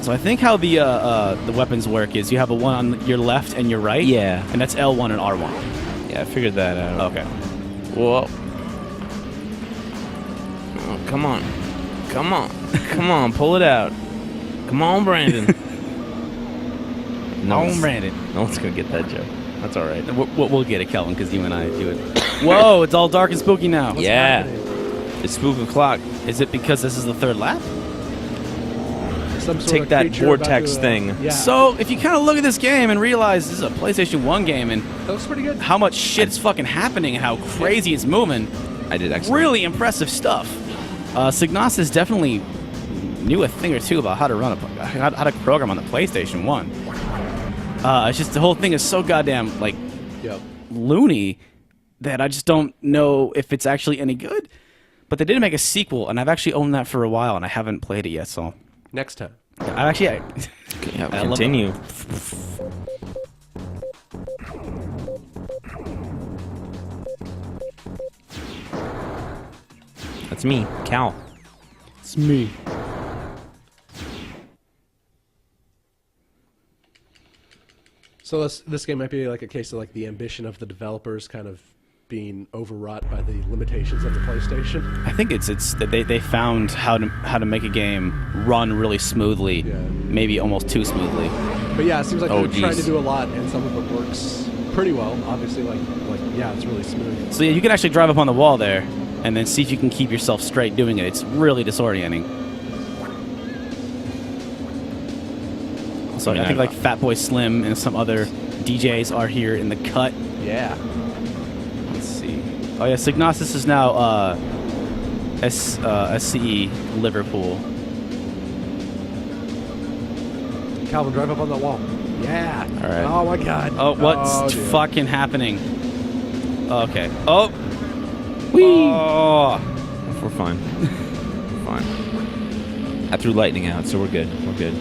So I think how the weapons work is you have a one on your left and your right. Yeah. And that's L1 and R1. Yeah, I figured that out. Okay. Whoa. Oh, come on. Come on. Come on, pull it out. Come on, Brandon. No, Brandon. No one's going to get that joke. That's all right. We'll get it, Kelvin, because you and I do it. Whoa, it's all dark and spooky now. Yeah. It's spook o'clock. Is it because this is the third lap? Some sort Take of that creature vortex about to, thing. Yeah. So, if you kind of look at this game and realize this is a PlayStation 1 game and That looks pretty good. how much shit's fucking happening and how crazy it's moving, I did excellent. really impressive stuff. Signasis definitely knew a thing or two about how to how to program on the PlayStation 1. It's just the whole thing is so goddamn Yep. loony that I just don't know if it's actually any good. But they did make a sequel, and I've actually owned that for a while, and I haven't played it yet. So Next time. I Yeah, I love continue. That's me, Cal. it's me. So this game might be like a case of the ambition of the developers kind of being overwrought by the limitations of the PlayStation. I think it's that they found how to make a game run really smoothly, Yeah. maybe almost too smoothly. But yeah, it seems like Oh, they're trying to geez. do a lot, and some of it works pretty well. Obviously, yeah, it's really smooth. So yeah, you can actually drive up on the wall there, and then see if you can keep yourself straight doing it. It's really disorienting. So I think like Fatboy Slim and some other DJs are here in the cut. Yeah. Let's see. Oh yeah, Signosis is now SCE Liverpool. Calvin, drive up on that wall. Yeah. All right. Oh my God. Oh, what's dude. fucking happening? Okay. Oh. Whee. Oh. We're fine. We're fine. I threw lightning out, so we're good. We're good.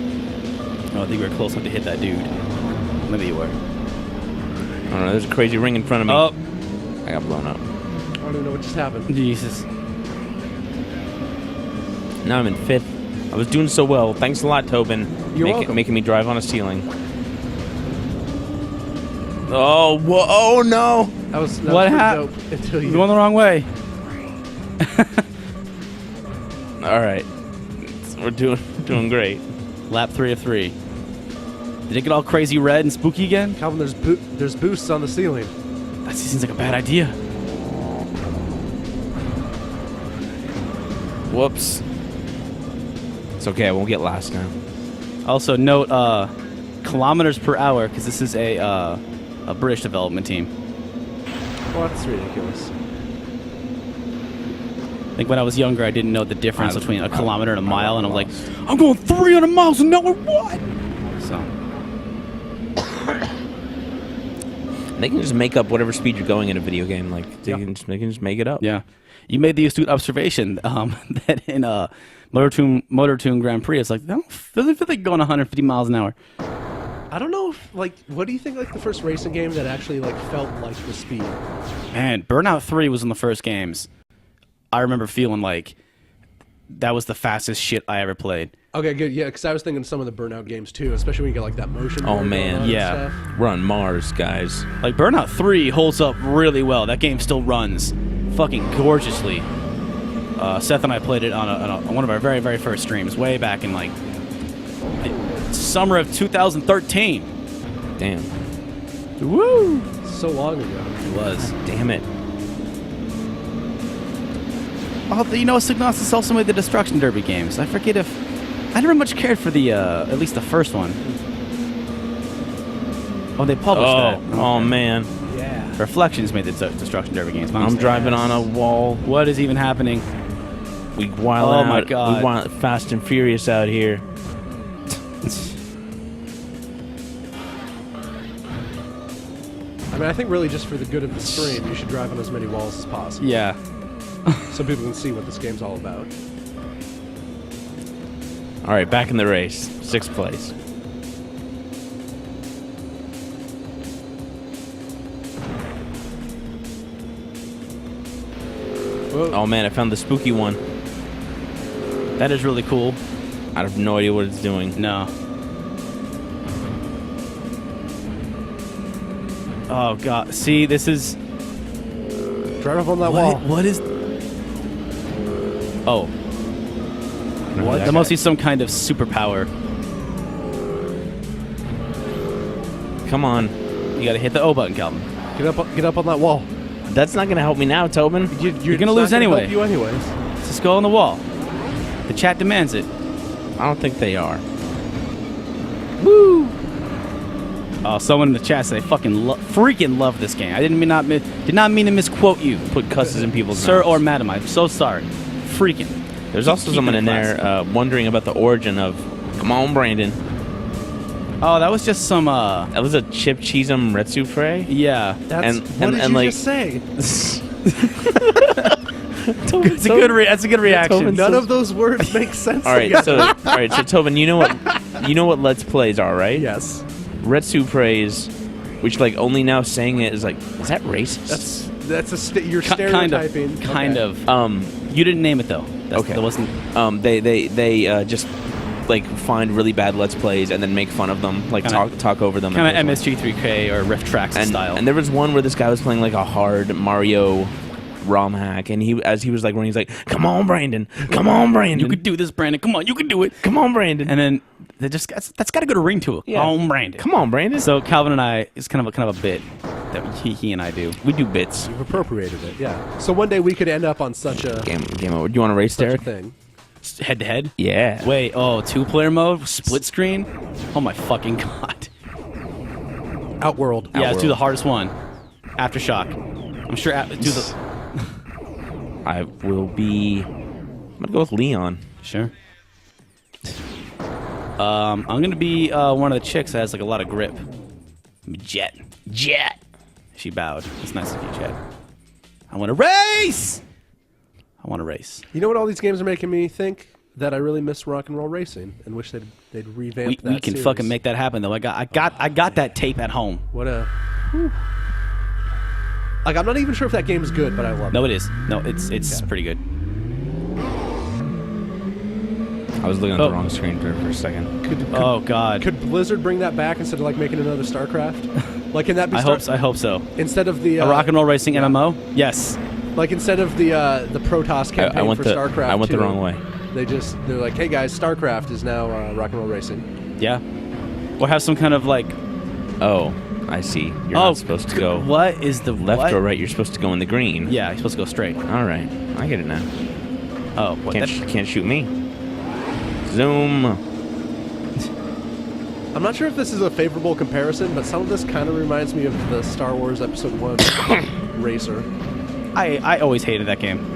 Oh, I think we were close enough to hit that dude. Maybe you were. I don't know. There's a crazy ring in front of me. Oh. I got blown up. I don't even know what just happened. Jesus. Now I'm in 5th. I was doing so well. Thanks a lot, Tobin. You're welcome. Making me drive on a ceiling. Oh, whoa, oh no! That was What pretty happened? dope until You're you. going the wrong way. All right, we're doing great. Lap 3 of 3. Did it get all crazy red and spooky again? Calvin, there's boosts on the ceiling. That seems like a bad idea. Whoops. It's okay. I won't get last now. Also note kilometers per hour because this is a British development team. Well, that's ridiculous. I think when I was younger, I didn't know the difference between a kilometer and a mile, and I'm like, lost. I'm going 300 miles an hour. What? So They can just make up whatever speed you're going in a video game. Like they can just make it up. yeah, you made the astute observation that in Motor Toon Grand Prix, it's like I don't feel like going 150 miles an hour. I don't know if, what do you think, the first racing game that actually, felt like the speed? Man, Burnout 3 was in the first games. I remember feeling like that was the fastest shit I ever played. Okay, good, yeah, because I was thinking of some of the Burnout games, too, especially when you get, that motion. Oh, blur man. going on and Yeah. stuff. We're on Mars, guys. Like Burnout 3 holds up really well. That game still runs fucking gorgeously. Seth and I played it on one of our very, very first streams way back in the summer of 2013. Damn. Woo! So long ago. It was. Damn it. Oh, Signosis also made the Destruction Derby games. I forget if I never much cared for the at least the first one. Oh, they published that. Oh man. Yeah. Reflections made the Destruction Derby games. I'm driving on a wall. What is even happening? We wild Oh out. my God. We want Fast and Furious out here. I mean, I think really just for the good of the stream, you should drive on as many walls as possible. Yeah. So people can see what this game's all about. All right, back in the race. 6th place. Whoa. Oh man, I found the spooky one. That is really cool. I have no idea what it's doing. No. Oh god. See, this is Drive up on that wall. what is Oh. What? That must be some kind of superpower. Come on. You gotta hit the O button, Calvin. Get up on that wall. That's not gonna help me now, Tobin. You're gonna lose anyway. Help you anyways. Just go on the wall. The chat demands it. I don't think they are. Woo! Oh, someone in the chat said they freaking love this game. I did not mean to misquote you, Put cusses in people's sir mouths. or madam. I'm so sorry. Freaking. There's also Keep someone it in there wondering about the origin of. Come on, Brandon. Oh, that was just some. That was a chip cheesem retsu fray. Yeah. That's what did you just say? That's a good reaction. Tobin, None of those words make sense. All right, together. so Tobin, you know what Let's Plays are, right? Yes. Retsu praise, which only now saying it is is that racist? That's you're Kind stereotyping. of. You didn't name it though. Okay. That wasn't. They just find really bad Let's Plays and then make fun of them, talk over them. Kind of MSG3K or Rift Tracks style. And there was one where this guy was playing a hard Mario ROM hack, and as he was running, he's like, "Come on, Brandon! Come on, Brandon! You could do this, Brandon. Come on, you can do it. Come on, Brandon!" And then that's got a good ring to it. Yeah. Oh, Brandon. Come on, Brandon. So Calvin and I, it's kind of a bit. that he and I do. We do bits. You've appropriated it, yeah. So one day we could end up on such a Game over. Do you want to race, such a Derek? thing. Head to head. Yeah. Wait, oh, 2-player mode, split screen. Oh my fucking god. Outworld. Yeah, let's do Outworld. the hardest one. Aftershock. I'm sure. Do the. I will be. I'm gonna go with Leon. Sure. I'm gonna be one of the chicks that has like a lot of grip. Jet. She bowed. It's nice of you, Jet. I want to race. I want to race. You know what all these games are making me think? That I really miss rock and roll racing and wish they'd revamp that We can series. fucking make that happen though. I got that tape at home. What a... Like, I'm not even sure if that game is good, but I love it. No, it is. No, it's pretty good. I was looking at the wrong screen for a second. Oh god. Could Blizzard bring that back instead of, like, making another StarCraft? Like, can that be... I hope so. Instead of the... A rock and roll racing MMO? Yes. Like, instead of the Protoss campaign for StarCraft I went the 2, wrong way. They're like, hey guys, StarCraft is now rock and roll racing. Yeah. Or have some kind of like. Oh, I see. You're not supposed to go What is the left what? or right. You're supposed to go in the green. Yeah, you're supposed to go straight. All right. I get it now. Oh, what? Can't shoot me. Zoom. I'm not sure if this is a favorable comparison, but some of this kind of reminds me of the Star Wars Episode 1 Racer. I always hated that game.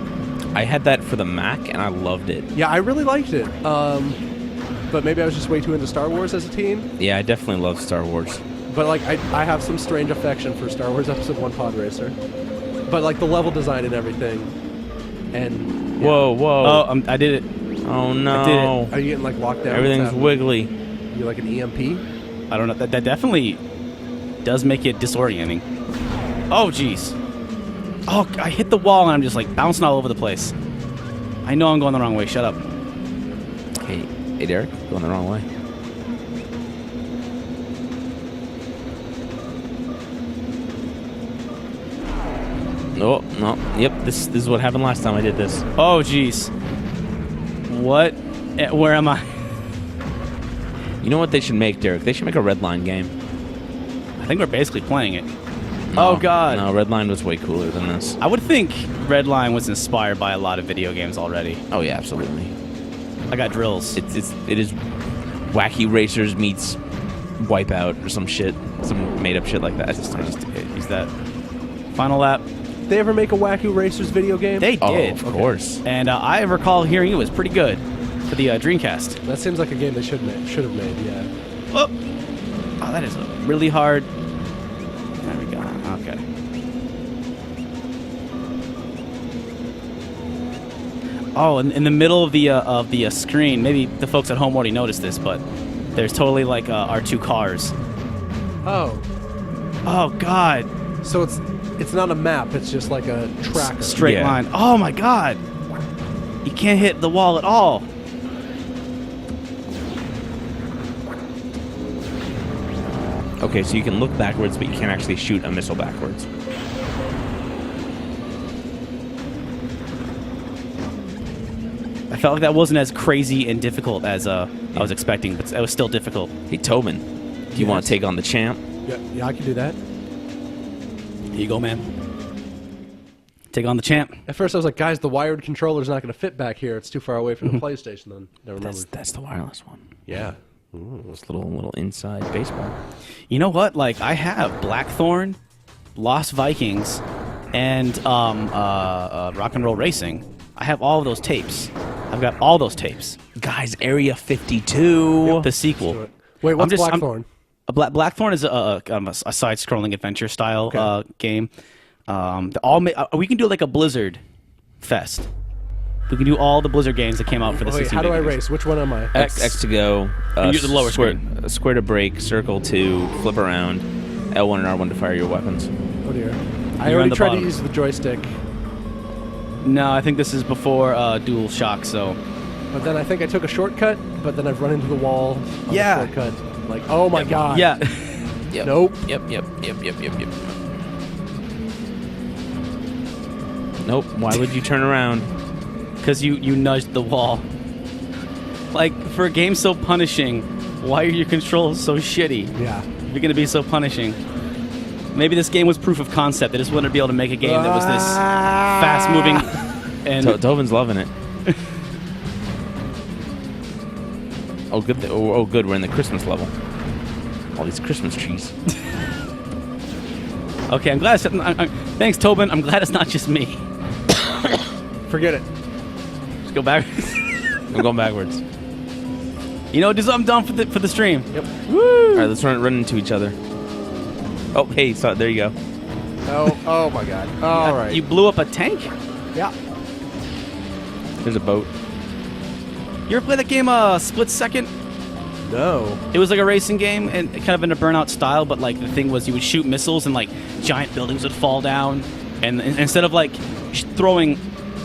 I had that for the Mac, and I loved it. Yeah, I really liked it. But maybe I was just way too into Star Wars as a teen. Yeah, I definitely love Star Wars. But like, I have some strange affection for Star Wars Episode 1 Pod Racer. But like the level design and everything, and Whoa, whoa. Oh, I did it. Oh, no. I did are you getting like locked down? Everything's wiggly. You like an EMP? I don't know. That definitely does make it disorienting. Oh, jeez. Oh, I hit the wall and I'm just like bouncing all over the place. I know I'm going the wrong way. Shut up. Hey, Derek, going the wrong way. Oh, no. Yep, this is what happened last time I did this. Oh, jeez. What? Where am I? You know what they should make, Derek? They should make a Redline game. I think we're basically playing it. No, Oh, God. No, Redline was way cooler than this. I would think Redline was inspired by a lot of video games already. Oh, yeah, absolutely. I got drills. It is Wacky Racers meets Wipeout or some shit. Some made-up shit like that. I just Is that final lap? They ever make a Wacky Racers video game? They Oh, did. of course. And I recall hearing it was pretty good for the Dreamcast. That seems like a game they should have made. Yeah. Oh, that is really hard. There we go. Okay. Oh, in the middle of the screen, maybe the folks at home already noticed this, but there's totally like our two cars. Oh, Oh God. so it's not a map. It's just like a tracker. Straight Yeah. line. Oh my God. You can't hit the wall at all. Okay, so you can look backwards, but you can't actually shoot a missile backwards. I felt like that wasn't as crazy and difficult as I was expecting, but it was still difficult. Hey, Tobin, do you want to take on the champ? Yeah, I can do that. Here you go, man. Take on the champ. At first, I was like, guys, the wired controller's not going to fit back here. It's too far away from the PlayStation. Then never remember. That's the wireless one. Yeah. This little inside baseball. You know what? Like, I have Blackthorn, Lost Vikings, and Rock and Roll Racing. I have all of those tapes. I've got all those tapes. Guys, Area 52. The sequel. Wait, what's I'm- Blackthorn? Blackthorn is a side-scrolling adventure style game. We can do like a Blizzard fest. We can do all the Blizzard games that came out for the 16 Wait, how do I bit race? Which one am I? X to go. You do the lower square to break, circle to flip around, L1 and R1 to fire your weapons. Oh dear. I You're on already the tried bottom. to use the joystick, No, I think this is before Dual Shock. So but then I think I took a shortcut, but then I've run into the wall on Yeah. the shortcut. Like, oh my god. yeah. Yep. Nope. Yep. Nope. Why would you turn around? Because you nudged the wall. Like, for a game so punishing, why are your controls so shitty? Yeah. If you're going to be so punishing. Maybe this game was proof of concept. They just wanted to be able to make a game that was this fast-moving. And Tobin's loving it. Oh, good. Oh, good. We're in the Christmas level. All these Christmas trees. okay, I'm glad. Thanks, Tobin. I'm glad it's not just me. Forget it. Just go back. I'm going backwards. You know, do something dumb for the stream. Yep. Woo! All right, let's run into each other. Oh, hey, so there you go. Oh my God. All right. You blew up a tank? Yeah. There's a boat. You ever play that game, Split Second? No. It was like a racing game, and kind of in a Burnout style, but like the thing was you would shoot missiles and like giant buildings would fall down, and instead of like throwing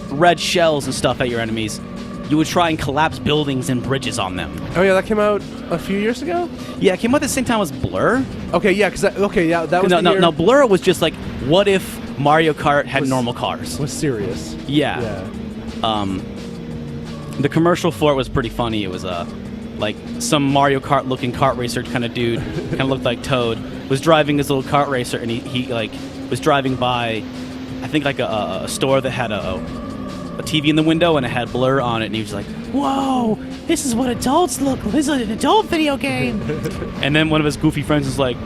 red shells and stuff at your enemies, you would try and collapse buildings and bridges on them. Oh yeah, that came out a few years ago. Yeah, it came out at the same time as Blur. Okay, yeah, that was No, Blur was just like, what if Mario Kart had normal cars? was serious. Yeah. The commercial for it was pretty funny. It was like some Mario Kart looking kart racer kind of dude, kind of looked like Toad, was driving his little kart racer, and he like was driving by, I think like a store that had a TV in the window and it had Blur on it, and he was like, "Whoa, this is what adults look. This is an adult video game." And then one of his goofy friends is like,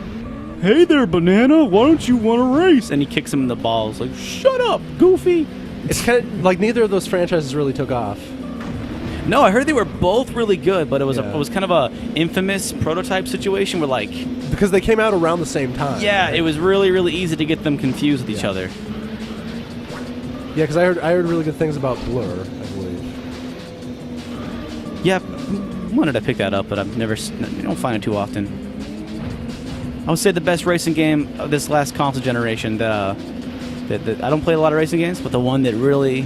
"Hey there, Banana, why don't you want to race?" And he kicks him in the balls, like, "Shut up, Goofy." It's kind of like neither of those franchises really took off. No, I heard they were both really good, but it was Yeah. it was kind of a infamous prototype situation where like, Because they came out around the same time. yeah, it was really really easy to get them confused with each Yeah. other. Yeah, because I heard really good things about Blur, I believe. Yeah, wanted to pick that up, but you don't find it too often. I would say the best racing game of this last console generation that I don't play a lot of racing games, but the one that really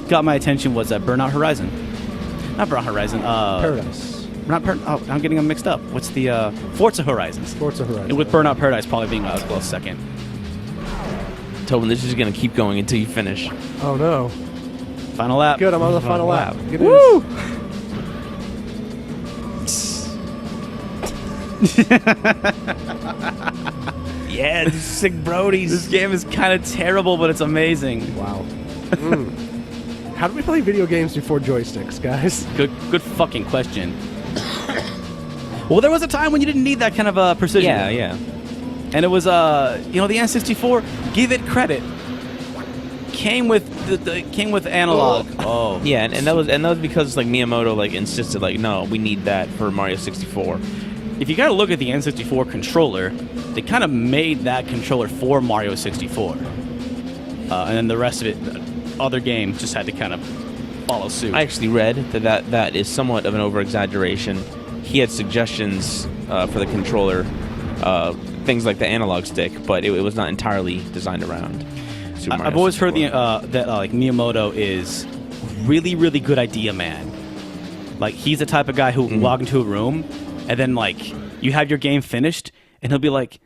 got my attention was Burnout Horizon. Not Burnout Horizon. Paradise. I'm getting them mixed up. What's the Forza Horizons? Forza Horizon. And with Burnout Paradise probably being a close second. Tobin, this is going to keep going until you finish. Oh no. Final lap. Good, I'm on the final lap. Good news. Woo! Yeah, sick Brodies. This game is kind of terrible, but it's amazing. Wow. How do we play video games before joysticks, guys? Good fucking question. Well, there was a time when you didn't need that kind of precision. Yeah. And it was, the N64. Give it credit. Came with came with analog. Oh. Yeah, and that was because like Miyamoto like insisted like no, we need that for Mario 64. If you gotta look at the N64 controller, they kind of made that controller for Mario 64. And then the rest of it, other games just had to kind of follow suit. I actually read that is somewhat of an over-exaggeration. He had suggestions for the controller, things like the analog stick, but it was not entirely designed around Super Mario I've always 64. heard that like Miyamoto is really, really good idea man. Like he's the type of guy who will walk into a room and then like you have your game finished and he'll be like,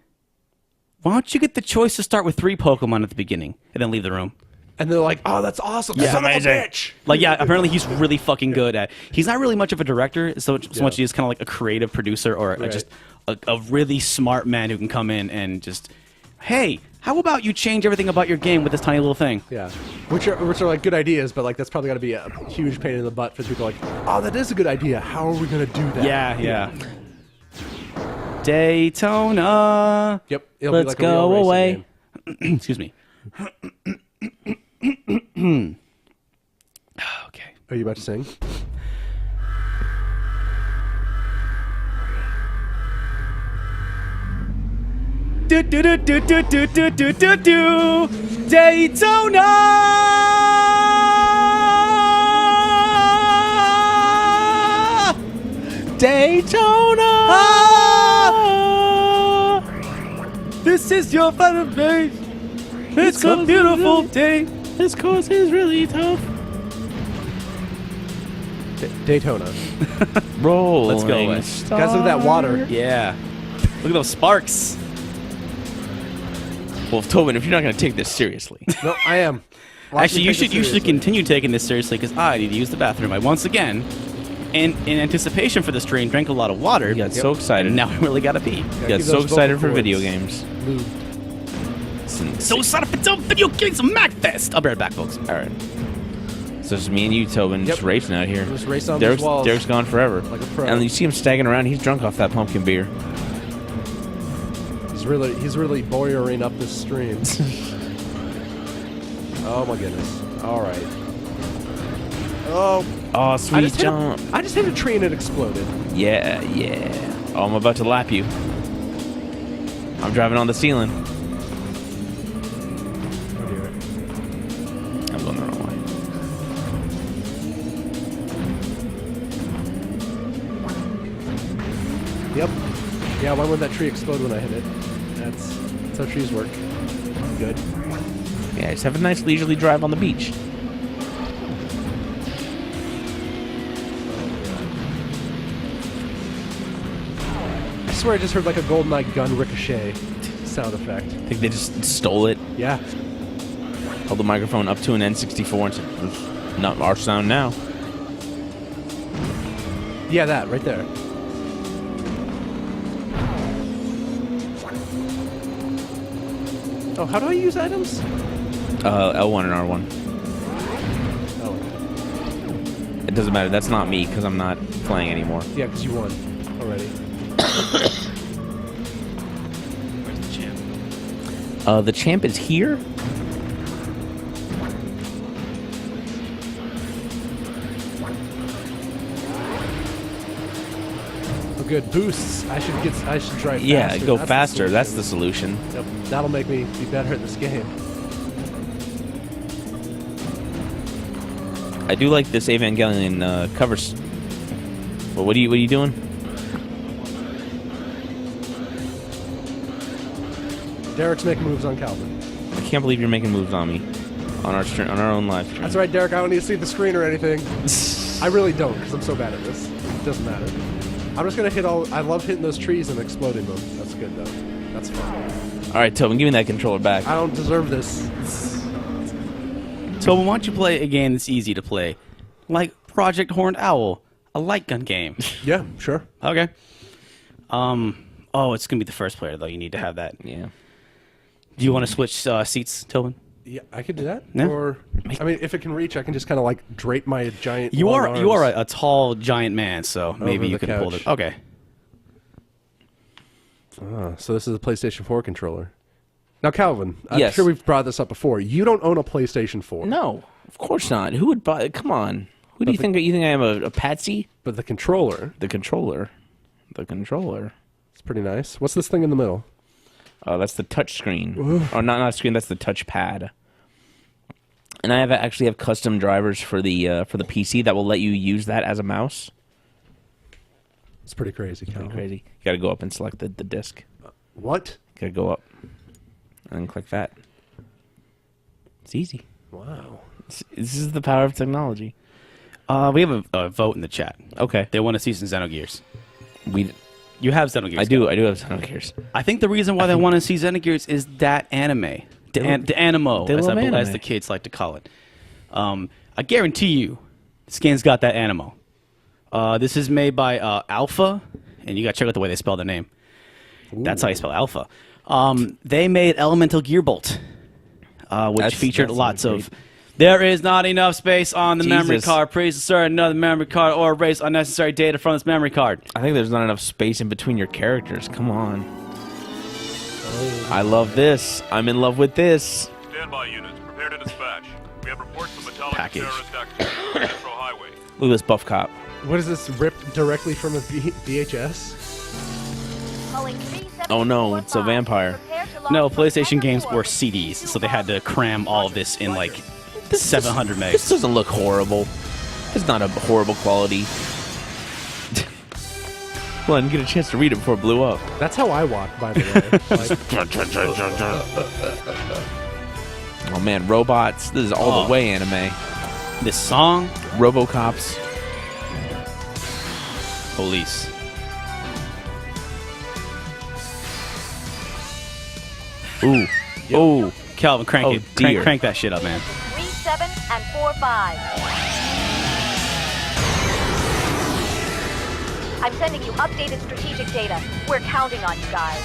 "Why don't you get the choice to start with 3 Pokemon at the beginning and then leave the room?" And they're like, "Oh, that's awesome! Yeah. Son of a Amazing. bitch!" Like, yeah, apparently he's really fucking good at. He's not really much of a director, so much he's kind of like a creative producer or just a really smart man who can come in and just, hey, how about you change everything about your game with this tiny little thing? Yeah, which are like good ideas, but like that's probably got to be a huge pain in the butt for people. Like, "Oh, that is a good idea. How are we gonna do that?" Yeah. Daytona. Yep. It'll Let's be like go a real away. racing game. Excuse me. Okay. Are you about to sing? Do do do do do do do do do do Daytona. This is your final day. It's a beautiful day. This course is really tough. Daytona. Roll. Let's go away. Guys, look at that water. Yeah. Look at those sparks. Well, Tobin, if you're not going to take this seriously, No, I am. Watch Actually, me you take this should seriously. continue taking this seriously because I need to use the bathroom. I once again in anticipation for the stream, drank a lot of water. You got so excited. And now I really gotta pee. You got so excited for video games. So excited for some video games of MAGFest. I'll be right back, folks. All right. So it's me and you, Tobin, just racing out here. Just racing on these walls. Derek's gone forever. Like a pro. And you see him staggering around. He's drunk off that pumpkin beer. He's really boyering up this stream. Oh my goodness. All right. Oh, sweet jump. I just hit a tree and it exploded. Yeah. Oh, I'm about to lap you. I'm driving on the ceiling. Oh dear. I'm going the wrong way. Yep. Yeah, why would that tree explode when I hit it? That's how trees work. Good. Yeah, just have a nice leisurely drive on the beach. I swear I just heard like a GoldenEye gun ricochet sound effect. I think they just stole it. Yeah. Held the microphone up to an N64 and said, "It's not our sound now." Yeah, that right there. Oh, how do I use items? L1 and R1. Oh, It doesn't matter. That's not me because I'm not playing anymore. yeah, because you won already. Where's the champ? The champ is here. Oh, good boosts. I should drive faster. Yeah, go That's the faster. That's the solution. solution. Yep, that'll make me be better at this game. I do like this Evangelion covers. Well, what are you doing? Derek's making moves on Calvin. I can't believe you're making moves on me on our own live stream. That's right, Derek. I don't need to see the screen or anything. I really don't, because I'm so bad at this. It doesn't matter. I'm just gonna hit all. I love hitting those trees and exploding them. That's good though. That's fun. All right, Tobin, give me that controller back. I don't deserve this. So why don't you play a game that's easy to play, like Project Horned Owl, a light gun game? Yeah, sure. Okay. Oh, it's gonna be the first player though. You need to have that. Yeah. Do you want to switch seats, Tobin? Yeah, I could do that. Yeah. Or I mean, if it can reach, I can just kind of like drape my giant. You long are arms a tall giant man, so maybe you the can pull couch. it. Okay. So this is a PlayStation 4 controller. Now, Calvin, I'm Yes. sure we've brought this up before. You don't own a PlayStation 4. No, of course not. Who would buy? Come on. Who do you think? You think I am a patsy? But the controller, The controller. The controller. it's pretty nice. What's this thing in the middle? Oh, that's the touch screen. Oh, not screen. That's the touch pad. And I actually have custom drivers for the PC that will let you use that as a mouse. It's pretty crazy, Calvin. Crazy. You got to go up and select the disc. What? Got to go up and then click that. It's easy. Wow. This is the power of technology. We have a vote in the chat. Okay. They want to see some Xenogears. We. You have Xenogears. I do have Xenogears. I think the reason why they want to see Xenogears is that anime. The animo, they love anime. as the kids like to call it. I guarantee you, this game's got that animo. This is made by Alpha, and you got to check out the way they spell their name. Ooh. That's how you spell Alpha. They made Elemental Gearbolt, which featured lots of... There is not enough space on the memory card. Please insert another memory card or erase unnecessary data from this memory card. I think there's not enough space in between your characters. Come on. I love this. I'm in love with this. Standby units, prepare to dispatch. We have reports of metallic Package. terrorist activity on the Metro Highway. Look at this buff cop. What is this, ripped directly from a VHS? Oh no, it's a vampire. No, PlayStation games were CDs, so they had to cram all of this in like 700 megs. This doesn't look horrible. It's not a horrible quality. Well, I didn't get a chance to read it before it blew up. That's how I walk, by the way. Oh man, robots. This is all the way anime. This song, Robocops. Police. Ooh. Ooh. Calvin, crank Oh, it. dear. Crank that shit up, man. 3-7 and 4-5. I'm sending you updated strategic data. We're counting on you guys.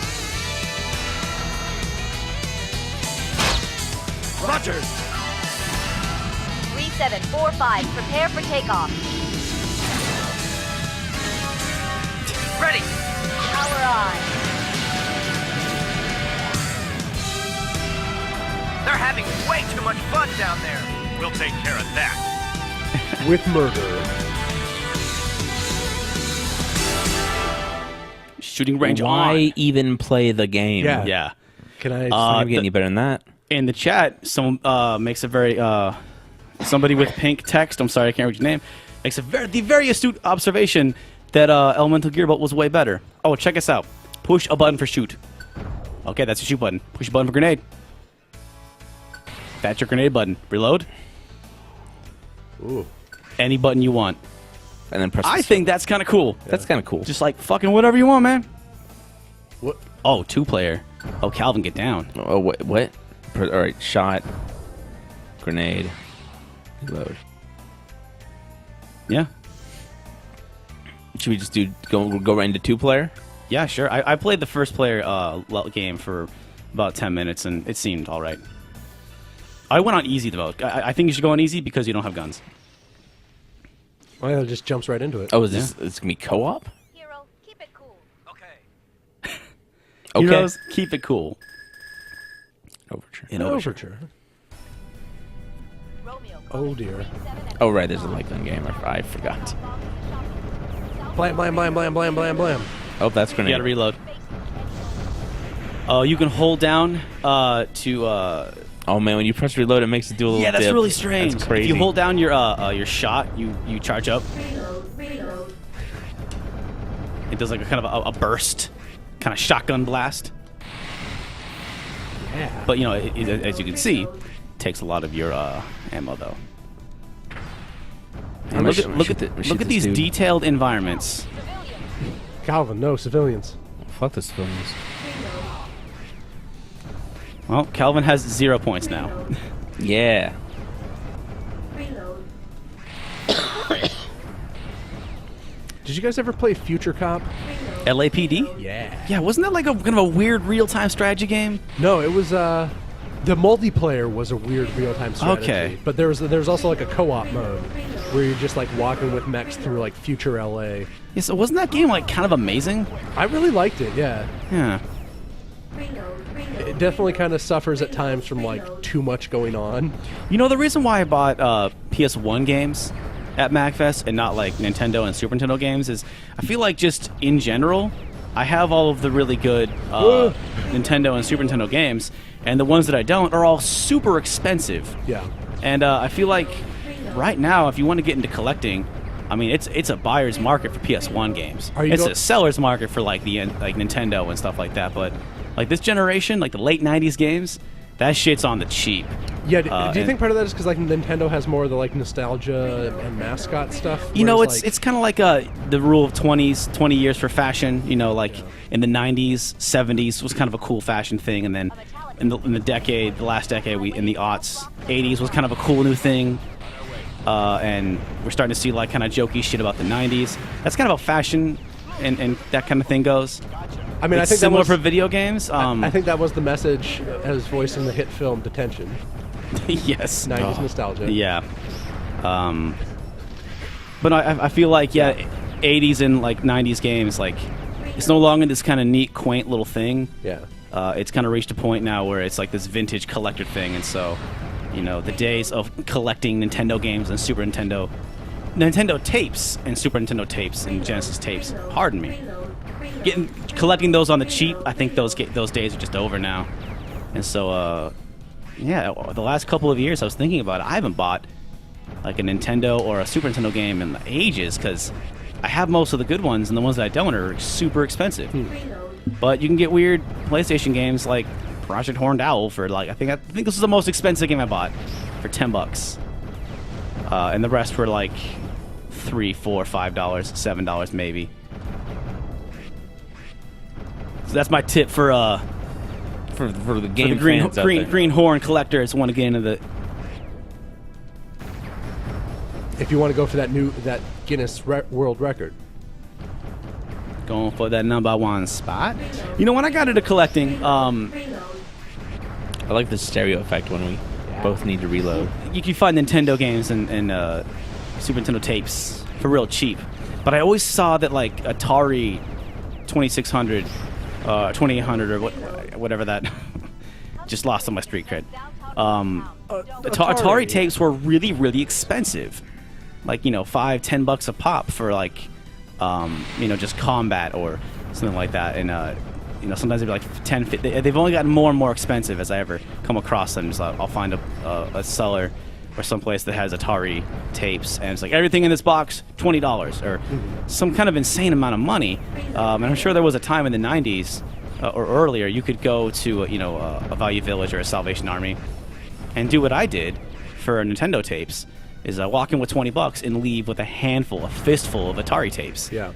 Roger. 3745, prepare for takeoff. Ready. Power on. They're having way too much fun down there. We'll take care of that. With murder. Shooting range Why on. even play the game? Yeah. Yeah. Can I? It's not gonna get any better than that. In the chat, someone makes a very somebody with pink text. I'm sorry, I can't read your name. Makes the very astute observation that Elemental Gearbolt was way better. Oh, check us out. Push a button for shoot. Okay, that's your shoot button. Push a button for grenade. That's your grenade button. Reload. Ooh. Any button you want. And then press. I think that's kind of cool. that's kind of cool. Just like fucking whatever you want, man. What? Oh, 2-player. Oh, Calvin, get down. Oh, what? All right, shot, grenade, reload. Yeah. Should we just go right into 2-player? Yeah, sure. I played the first player game for about 10 minutes, and it seemed all right. I went on easy, though. I think you should go on easy because you don't have guns. Oh, yeah, it just jumps right into it. Oh, is this gonna be co-op? Hero, keep it cool. Okay. Okay. Heroes, keep it cool. Overture. In Overture. Romeo. Oh dear. Oh right, there's a light gun game. I forgot. Blam, blam, blam, blam, blam, blam, blam. Oh, that's You grenade. gotta reload. You can hold down to. Oh man, when you press reload, it makes it do a little. Yeah, that's dip. really strange. That's crazy. If you hold down your shot, you charge up. It does like a kind of a burst, kind of shotgun blast. Yeah. But you know, as you can see, it takes a lot of your ammo though. And look at this these dude. detailed environments. Calvin, no civilians. Fuck the civilians. Well, Calvin has 0 points now. Yeah. Did you guys ever play Future Cop? LAPD? Yeah. Yeah, wasn't that like a kind of a weird real-time strategy game? No, it was the multiplayer was a weird real-time strategy. Okay. But there was also like a co-op mode where you're just like walking with mechs through like future LA. Yeah, so wasn't that game like kind of amazing? I really liked it. Yeah. Yeah. It definitely kind of suffers at times from like too much going on. You know, the reason why I bought PS1 games at MAGFest and not like Nintendo and Super Nintendo games is I feel like just in general, I have all of the really good Nintendo and Super Nintendo games, and the ones that I don't are all super expensive. Yeah. And I feel like right now, if you want to get into collecting, I mean, it's a buyer's market for PS1 games. It's a seller's market for like like Nintendo and stuff like that. But like this generation, like the late '90s games, that shit's on the cheap. Yeah. Do you think part of that is because like Nintendo has more of the like nostalgia and mascot stuff? You know, whereas, it's kind of like the rule of 20 years for fashion. You know, like in the '90s, '70s was kind of a cool fashion thing, and then in the last decade, in the aughts, '80s was kind of a cool new thing. And we're starting to see like kind of jokey shit about the '90s. That's kind of how fashion and that kind of thing goes. I mean, It's I think similar that was, for video games. I think that was the message as voiced in the hit film Detention. Yes. 90s nostalgia. Yeah. But I feel like 80s and like 90s games, like it's no longer this kind of neat, quaint little thing. Yeah. It's kind of reached a point now where it's like this vintage collector thing, and so, you know, the days of collecting Nintendo games and Super Nintendo tapes and Super Nintendo tapes and Genesis tapes, pardon me, collecting those on the cheap, I think those days are just over now. And so, the last couple of years I was thinking about it. I haven't bought like a Nintendo or a Super Nintendo game in ages because I have most of the good ones, and the ones that I don't are super expensive. But you can get weird PlayStation games like Project Horned Owl for like I think this is the most expensive game I bought for $10, and the rest were like $3, $4, $5, $7 maybe. So that's my tip for the game for the fans out there. green horn collectors who want to get into the. If you want to go for that Guinness World Record. going for that number 1 spot. You know, when I got into collecting, I like the stereo effect when we both need to reload. you can find Nintendo games and Super Nintendo tapes for real cheap. But I always saw that like Atari 2600, 2800 or whatever that just lost on my street cred. Atari tapes were really, really expensive. Like, you know, $5-10 a pop for like, you know, just combat or something like that. And, you know, sometimes they'd be like 10, 50. They've only gotten more and more expensive as I ever come across them. So I'll find a seller or someplace that has Atari tapes, and it's like everything in this box, $20 or some kind of insane amount of money. And I'm sure there was a time in the 90s or earlier you could go to you know a Value Village or a Salvation Army and do what I did for Nintendo tapes, is walk in with $20 and leave with a fistful of Atari tapes. Yeah.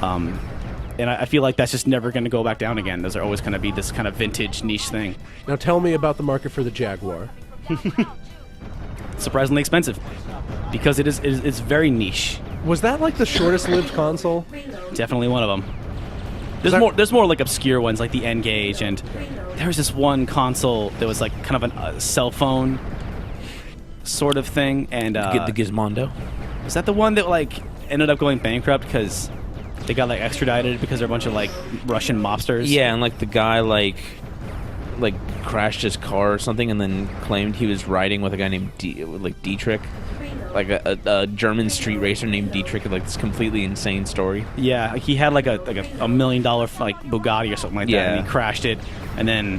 And I feel like that's just never going to go back down again. Those are always going to be this kind of vintage niche thing. Now tell me about the market for the Jaguar. Surprisingly expensive because it's very niche. Was that like the shortest lived console? Definitely one of them. that- There's more like obscure ones like the N-Gage, and there was this one console that was like kind of a cell phone sort of thing. And Get the Gizmondo. is that the one that like ended up going bankrupt because they got like extradited because they're a bunch of like Russian mobsters? Yeah, and like the guy like crashed his car or something, and then claimed he was riding with a guy named Dietrich, like a German street racer named Dietrich. Like this completely insane story. Yeah, he had like a $1 million like Bugatti or something like that, Yeah. and he crashed it. And then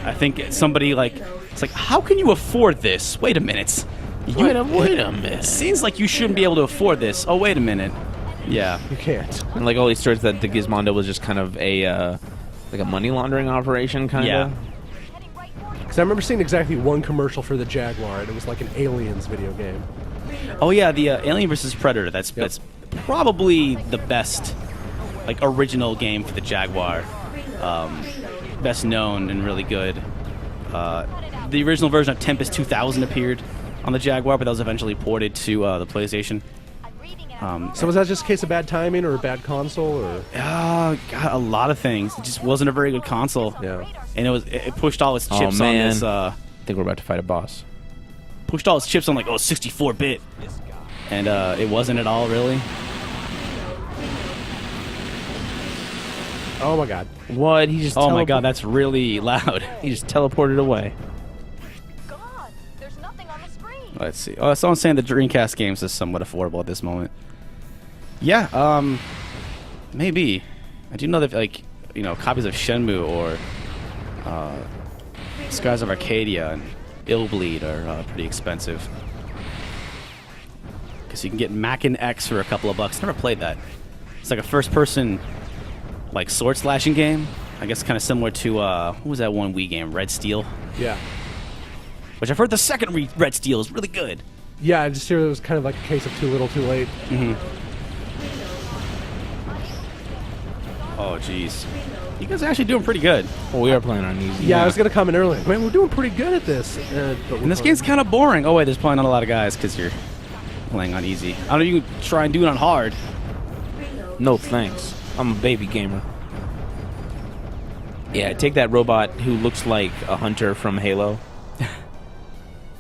I think somebody like, it's like, how can you afford this? Wait a minute. Wait a minute. Seems like you shouldn't be able to afford this. Oh, wait a minute. Yeah. You can't. And like all these stories that the Gizmondo was just kind of a like a money laundering operation, kind of. Yeah. Because I remember seeing exactly one commercial for the Jaguar, and it was like an Aliens video game. Oh yeah, the Alien vs Predator. That's probably the best like original game for the Jaguar. Best known and really good. The original version of Tempest 2000 appeared on the Jaguar, but that was eventually ported to the PlayStation. So was that just a case of bad timing or a bad console, or? God, a lot of things. It just wasn't a very good console. Yeah. And it pushed all its chips on man. this. I think we're about to fight a boss. Pushed all its chips on like 64-bit, and it wasn't at all really. Oh my God. What? He just Oh my God, that's really loud. he just teleported away. God, there's nothing on the screen. Let's see. Oh, someone's saying the Dreamcast games is somewhat affordable at this moment. Yeah, maybe. I do know that, like, you know, copies of Shenmue or Skies of Arcadia and Illbleed are pretty expensive. Because you can get Mac and X for a couple of bucks. Never played that. It's like a first-person, like, sword slashing game. I guess kind of similar to, what was that one Wii game? Red Steel? Yeah. Which I've heard the second Red Steel is really good. Yeah, I just hear it was kind of like a case of too little, too late. Oh, jeez. You guys are actually doing pretty good. Well, we are playing on easy. Yeah, I was gonna comment earlier. Man, we're doing pretty good at this. And this game's kind of boring. Oh, wait, there's probably not a lot of guys because you're playing on easy. I don't know, you can try and do it on hard. No thanks. I'm a baby gamer. Yeah, take that robot who looks like a hunter from Halo.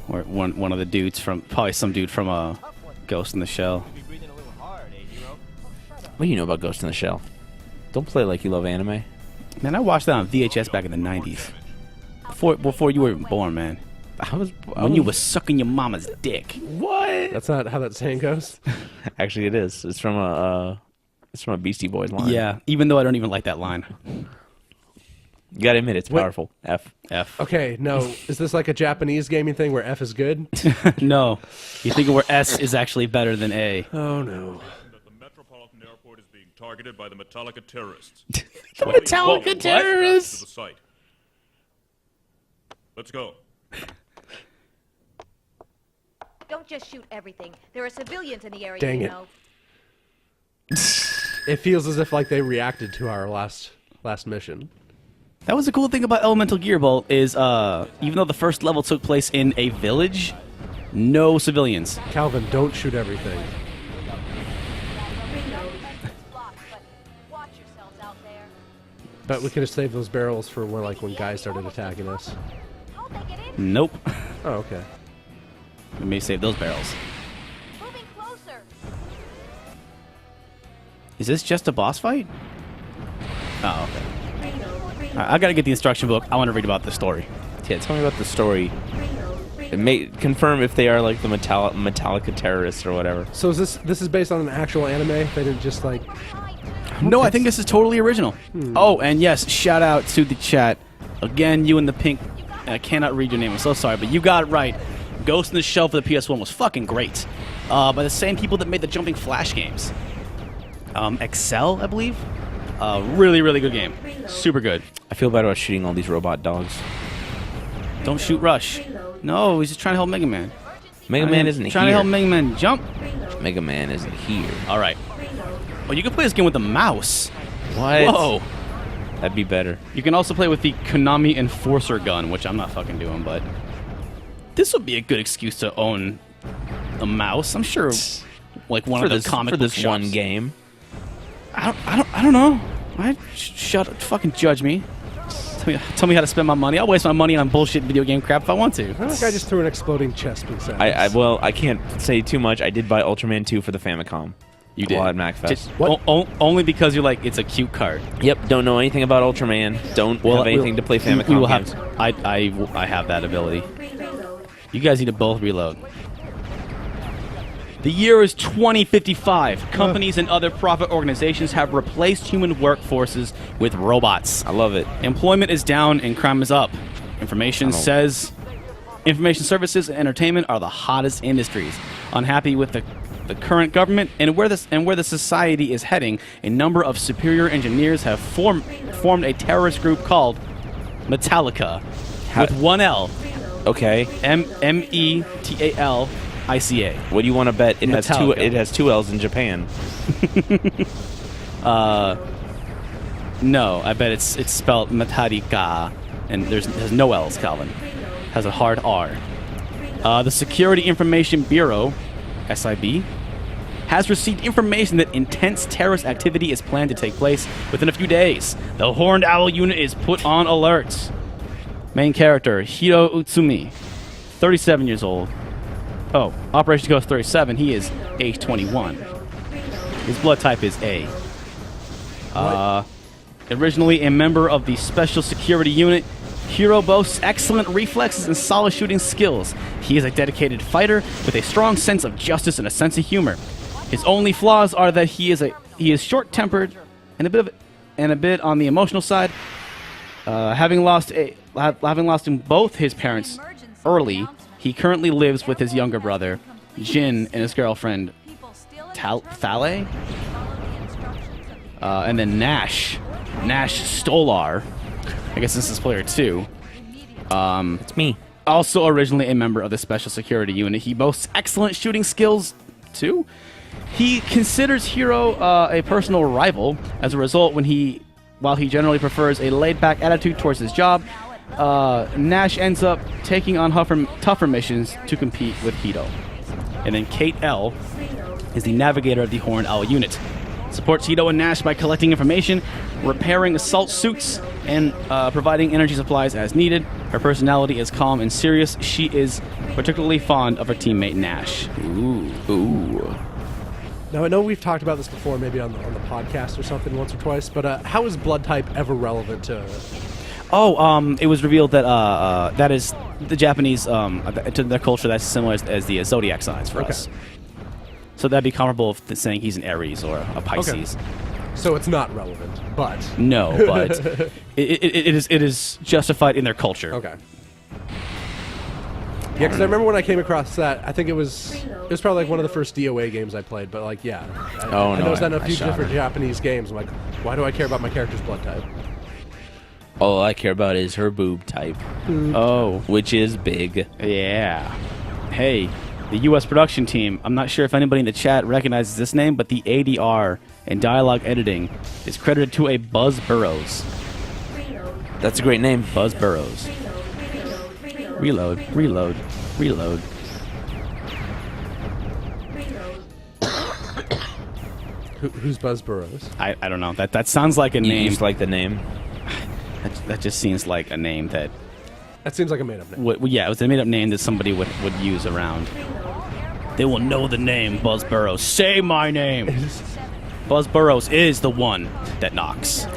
Or one of the dudes from, probably some dude from Ghost in the Shell. What do you know about Ghost in the Shell? Don't play like you love anime. Man, I watched that on VHS back in the 90s. Before you were even born, man. When you were sucking your mama's dick. What? That's not how that saying goes. Actually, it is. It's from a Beastie Boys line. Yeah, even though I don't even like that line. You gotta admit, it's powerful. F. Okay, no. Is this like a Japanese gaming thing where F is good? No. You're thinking where S is actually better than A. Oh, no. That the Metropolitan Airport is being targeted by the Metallica terrorists. The Metallica terrorists! To the site. Let's go. Don't just shoot everything. There are civilians in the area, Dang you it. know. It feels as if like they reacted to our last mission. That was the cool thing about Elemental Gearbolt is even though the first level took place in a village, no civilians. Calvin, don't shoot everything. Bet we could have saved those barrels for when guys started attacking us. Nope. Oh, okay. We may save those barrels. Moving closer. Is this just a boss fight? Oh, okay. All right, I gotta get the instruction book. I want to read about the story. Yeah, tell me about the story. Confirm if they are like the Metallica terrorists or whatever. So is this is based on an actual anime? They didn't just like... No, I think this is totally original. Oh, and yes, shout out to the chat. Again, you in the pink. I cannot read your name. I'm so sorry, but you got it right. Ghost in the Shell for the PS1 was fucking great. By the same people that made the Jumping Flash games. Excel, I believe. Really, really good game. Super good. I feel bad about shooting all these robot dogs. Don't shoot Rush. No, he's just trying to help Mega Man. Mega Man isn't here. Trying to help Mega Man jump. Mega Man isn't here. All right. Oh, you can play this game with the mouse. What? Whoa. That'd be better. You can also play with the Konami Enforcer gun, which I'm not fucking doing, but this would be a good excuse to own a mouse. I'm sure, like one of the comic for book this shops. one game. I don't know. Fucking judge me. Tell me how to spend my money. I'll waste my money on bullshit video game crap if I want to. I think I just threw an exploding chess piece at us. Well, I can't say too much. I did buy Ultraman 2 for the Famicom. You did. While at MAGFest. Only because you're like, it's a cute card. Yep. Don't know anything about Ultraman. Don't have anything to play Famicom we will games. I have that ability. You guys need to both reload. The year is 2055. Companies and other profit organizations have replaced human workforces with robots. I love it. Employment is down and crime is up. Information says information services and entertainment are the hottest industries. Unhappy with the current government and where the society is heading, a number of superior engineers have formed a terrorist group called Metallica, with one L. Okay. Metallica. What do you want to bet? It Metallica. has two L's in Japan. No, I bet it's spelled Metallica, and there's no L's. Calvin has a hard R. The Security Information Bureau, SIB, has received information that intense terrorist activity is planned to take place within a few days. The Horned Owl unit is put on alert. Main character, Hiro Utsumi, 37 years old. Oh, Operation Ghost 37, he is age 21. His blood type is A. Originally a member of the Special Security Unit, Hiro boasts excellent reflexes and solid shooting skills. He is a dedicated fighter with a strong sense of justice and a sense of humor. His only flaws are that he is short-tempered and a bit on the emotional side. Having lost both his parents early, he currently lives with his younger brother, Jin, and his girlfriend, Thale. And then Nash Stolar. I guess this is player 2. It's me. Also originally a member of the Special Security Unit. He boasts excellent shooting skills, too. He considers Hiro a personal rival. As a result, while he generally prefers a laid-back attitude towards his job, Nash ends up taking on tougher missions to compete with Hiro. And then Kate L. is the navigator of the Horned Owl unit. Supports Hiro and Nash by collecting information, repairing assault suits, and providing energy supplies as needed. Her personality is calm and serious. She is particularly fond of her teammate Nash. Ooh. Now, I know we've talked about this before, maybe on the podcast or something once or twice, but how is blood type ever relevant to... It was revealed that that is the Japanese, to their culture, that's similar as the zodiac signs for us. So that'd be comparable to saying he's an Aries or a Pisces. Okay. So it's not relevant, but... No, but it is justified in their culture. Okay. Yeah, because I remember when I came across that, I think it was probably like one of the first DOA games I played, but like, yeah. I noticed that in a few different Japanese games. I'm like, why do I care about my character's blood type? All I care about is her boob type. Oh. Which is big. Yeah. Hey, the U.S. production team, I'm not sure if anybody in the chat recognizes this name, but the ADR and dialogue editing is credited to a Buzz Burrows. That's a great name. Buzz Burrows. Reload. Who's Buzz Burrows? I don't know. That sounds like a name. You just like the name. That just seems like a name that That seems like a made-up name. yeah, it was a made-up name that somebody would use around. They will know the name Buzz Burrows. Say my name. Buzz Burrows is the one that knocks. I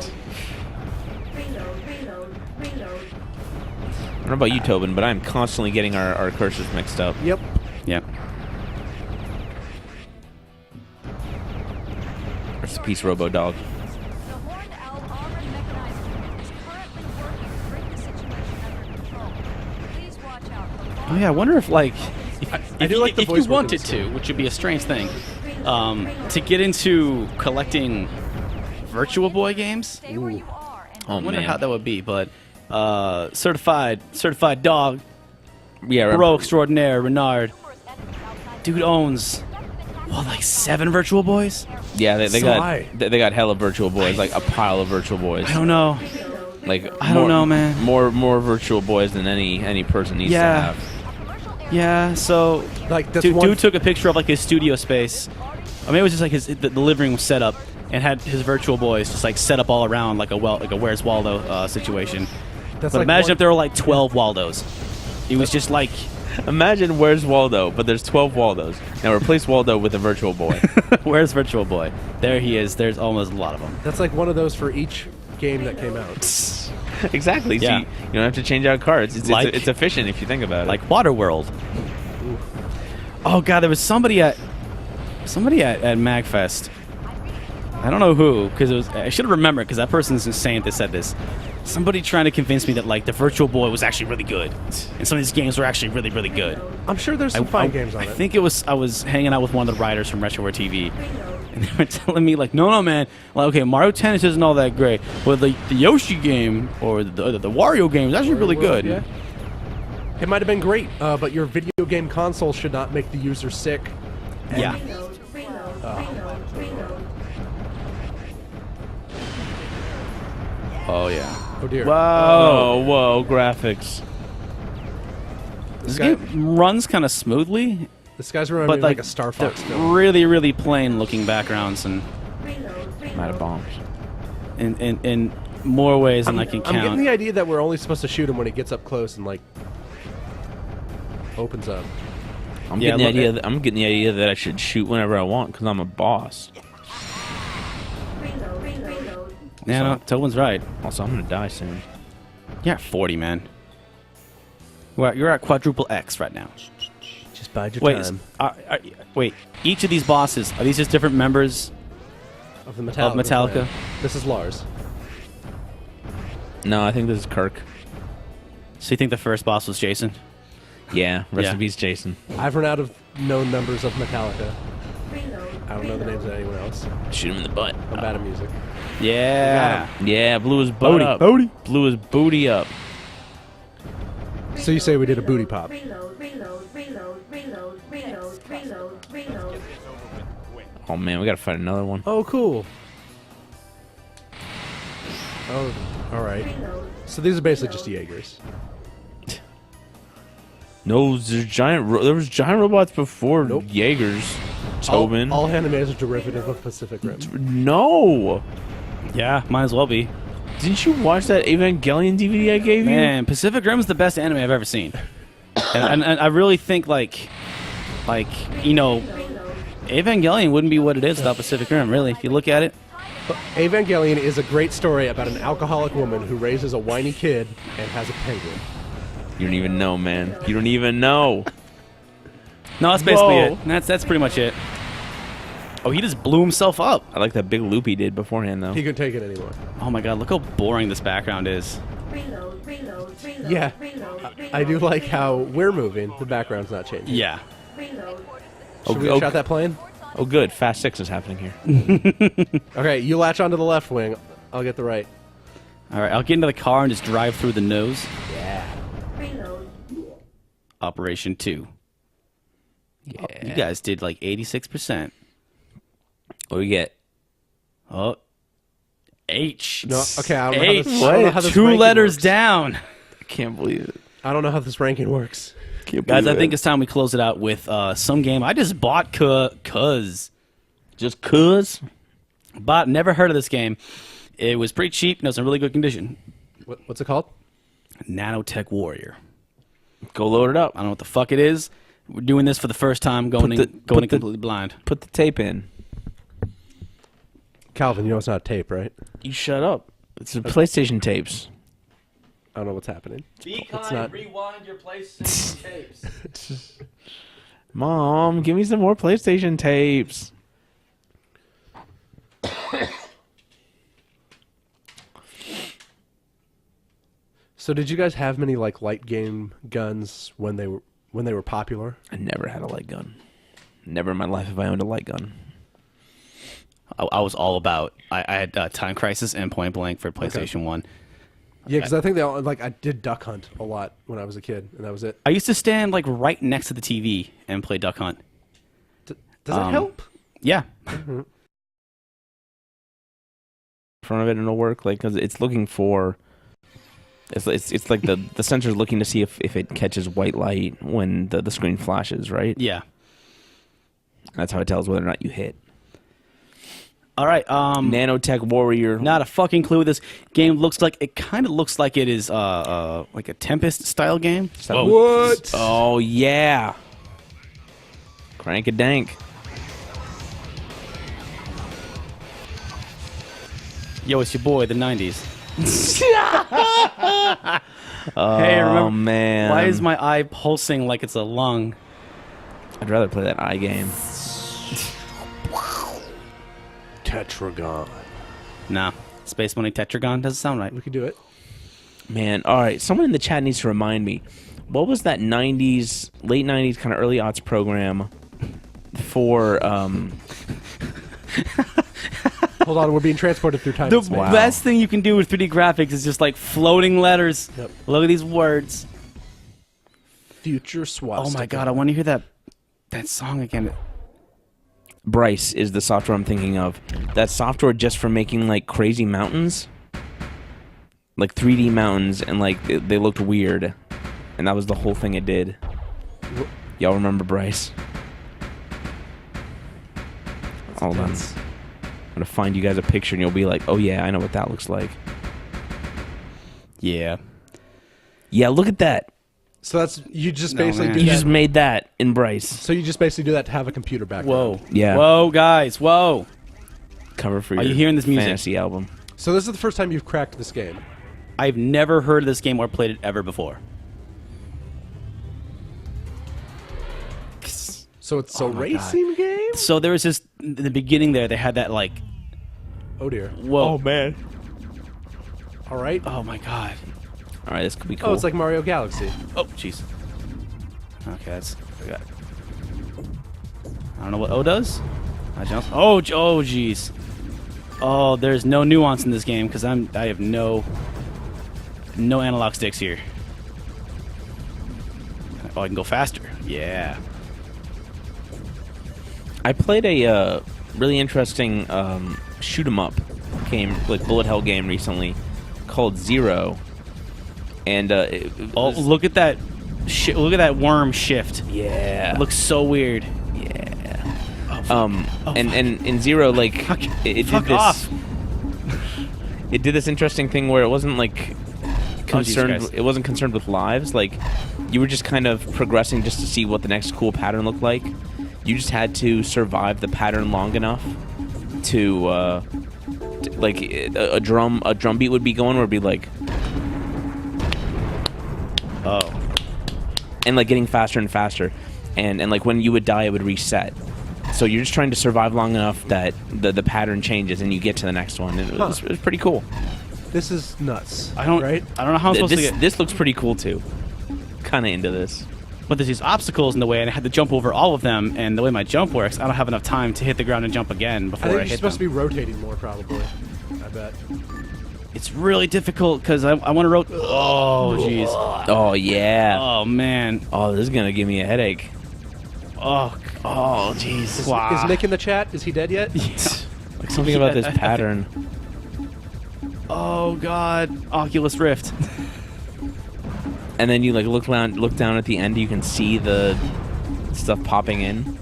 don't know about you, Tobin, but I'm constantly getting our cursors mixed up. Yep. Yep. Rest in peace, Robo Dog. The Horned Owl Armored Mechanized Unit is currently working to bring the situation under control. Please watch out for Oh yeah, I wonder if like I do like the if voice you work wanted in this to, game. which would be a strange thing, to get into collecting Virtual Boy games. stay where you are and Oh I wonder man. how that would be, but certified dog, Yeah, bro extraordinaire, Renard. numerous enemies outside Dude owns what, like 7 Virtual Boys? Yeah, they So got high. they got hella Virtual Boys, like a pile of Virtual Boys. I don't know. Like I don't know, man. More Virtual Boys than any person needs to Yeah. have. Yeah, so Like this dude, one. dude took a picture of like his studio space. I mean, it was just like the living room set up, and had his Virtual Boys just like set up all around like a Where's Waldo situation. That's But like imagine one- if there were like 12 Waldos. It was just like, Imagine where's Waldo, but there's 12 Waldos. Now replace Waldo with a Virtual Boy. where's Virtual Boy? There he is. There's almost a lot of them. That's like one of those for each game that came out. Exactly. So Yeah. you don't have to change out cards. Like- It's efficient if you think about it. Like Waterworld. Oh god, there was somebody at MAGFest. I don't know who, because it was. I should have remembered, because that person is insane that said this. Somebody trying to convince me that like the Virtual Boy was actually really good, and some of these games were actually really, really good. I'm sure there's some fine games on I it. think it was. I was hanging out with one of the writers from Retroware TV, and they were telling me like, no, man, like okay, Mario Tennis isn't all that great, but the Yoshi game or the Wario game is actually really good. Yeah. It might have been great, but your video game console should not make the user sick. Yeah. Oh yeah. Oh dear. whoa, graphics. This guy- game runs kind of smoothly, This guy's reminding but me of like like a Star they're Fox film. really, really plain looking backgrounds, and I'm out of bombs. in more ways than I can I'm getting count. the idea that we're only supposed to shoot him when he gets up close and like opens up. I'm Yeah, getting the look, idea. I'm getting the idea that I should shoot whenever I want because I'm a boss. Yeah, no, Tobin's right. Also, I'm gonna die soon. You're at 40, man. You're at quadruple X right now. Just bide your Wait, wait. Each of these bosses, are these just different members of the Metallica. of Metallica? Clan. This is Lars. No, I think this is Kirk. So you think the first boss was Jason? Yeah, rest Yeah. in peace, Jason. I've run out of known members of Metallica. I don't know the names of anyone else. Shoot him in the butt. I'm bad at music. Yeah. Yeah, blew his butt Booty, up. booty. Blew his booty up. So you say we did a booty pop? Oh man, we gotta fight another one. Oh, cool. Oh, all right. So these are basically just Jaegers. No, there's there was giant robots before Nope. Jaegers. Tobin. All anime is a derivative of Pacific Rim. No. Yeah, might as well be. Didn't you watch that Evangelion DVD I gave you? Man, Pacific Rim is the best anime I've ever seen. and I really think like you know, Evangelion wouldn't be what it is without Pacific Rim. Really, if you look at it. Evangelion is a great story about an alcoholic woman who raises a whiny kid and has a penguin. You don't even know, man. You don't even know. No, that's basically Whoa. it. That's pretty much it. Oh, he just blew himself up. I like that big loop he did beforehand, though. He couldn't take it anymore. Oh my god, look how boring this background is. Yeah, I do like how we're moving. The background's not changing. Yeah. Should we have shot that plane? Oh, good. Fast 6 is happening here. Okay, you latch onto the left wing. I'll get the right. All right, I'll get into the car and just drive through the nose. Yeah. Operation 2. Yeah. You guys did like 86%. What do we get? Oh. H. No, okay, I don't know how H. this- I don't know how this Two ranking letters works. down. I can't believe it. I don't know how this ranking works. Can't Guys, I believe think it. it's time we close it out with some game I just bought cuz. Just cuz. Never heard of this game. It was pretty cheap and it was in really good condition. What's it called? Nanotech Warrior. Go load it up. I don't know what the fuck it is. We're doing this for the first time, going completely blind. Put the tape in. Calvin, you know it's not a tape, right? You shut up. It's the PlayStation tapes. I don't know what's happening. Be kind, not- rewind your PlayStation tapes. Mom, give me some more PlayStation tapes. So did you guys have many like light game guns when they were popular? I never had a light gun. Never in my life have I owned a light gun. I was all about. I had Time Crisis and Point Blank for PlayStation 1. Yeah, because I think they all, like I did Duck Hunt a lot when I was a kid, and that was it. I used to stand like right next to the TV and play Duck Hunt. Does that help? Yeah. In front of it and it'll work, like, because it's looking for. It's like the sensor's looking to see if it catches white light when the screen flashes, right? Yeah. That's how it tells whether or not you hit. All right. Nanotech Warrior. Not a fucking clue what this game looks like. It kind of looks like it is like a Tempest style game. What? Oh yeah. Crank a dank. Yo, it's your boy, the 90s. Oh Hey, remember, man. why is my eye pulsing like it's a lung? I'd rather play that eye game. Tetragon. Nah. Space Money Tetragon doesn't sound right. We could do it. Man, all right. Someone in the chat needs to remind me. What was that late 90s, kind of early aughts program for Hold on, we're being transported through time. The and space. best thing you can do with 3D graphics is just like floating letters. Yep. Look at these words. Future swastika. Oh my god, I want to hear that song again. Bryce is the software I'm thinking of. That software just for making like crazy mountains, like 3D mountains, and like they looked weird, and that was the whole thing it did. Y'all remember Bryce? Hold on. I'm gonna find you guys a picture, and you'll be like, "Oh yeah, I know what that looks like." Yeah. Yeah, look at that. So that's you just No, basically man. do You that. just made that in Bryce. So you just basically do that to have a computer background. Whoa. Yeah. Whoa, guys. Whoa. Cover for Are your you hearing this music? fantasy album. So this is the first time you've cracked this game. I've never heard of this game or played it ever before. So it's a racing game? So there was this in the beginning there. They had that like, Oh dear. whoa, man. All right. oh my god, All right, this could be cool. Oh, it's like Mario Galaxy. oh jeez. Okay, that's I got. I don't know what O does. I jump. Oh, jeez. Oh, there's no nuance in this game because I have no analog sticks here. Oh, I can go faster. Yeah. I played a really interesting shoot 'em up game, like bullet hell game recently, called Zero, and it Oh, was- look at that! Look at that worm shift. yeah, It looks so weird. yeah. Oh, And in Zero, like it did Fuck this. off. It did this interesting thing where it wasn't like concerned. Christ. It wasn't concerned with lives. Like you were just kind of progressing just to see what the next cool pattern looked like. You just had to survive the pattern long enough to like a drum beat would be going where it'd be like, Oh. and like getting faster and faster, and like when you would die, it would reset. So you're just trying to survive long enough that the pattern changes and you get to the next one. And it was pretty cool. This is nuts. I don't know how I'm supposed to get. This looks pretty cool too. Kind of into this. But there's these obstacles in the way, and I had to jump over all of them. And the way my jump works, I don't have enough time to hit the ground and jump again I before think I you're hit supposed them. to be rotating more, probably. I bet. It's really difficult because I want to rotate. Oh, jeez. Oh yeah. Oh man. Oh, this is gonna give me a headache. Oh. Oh, jeez. Is Nick in the chat? Is he dead yet? Like something about this pattern. Oh god. Oculus Rift. And then you like look down at the end, you can see the stuff popping in.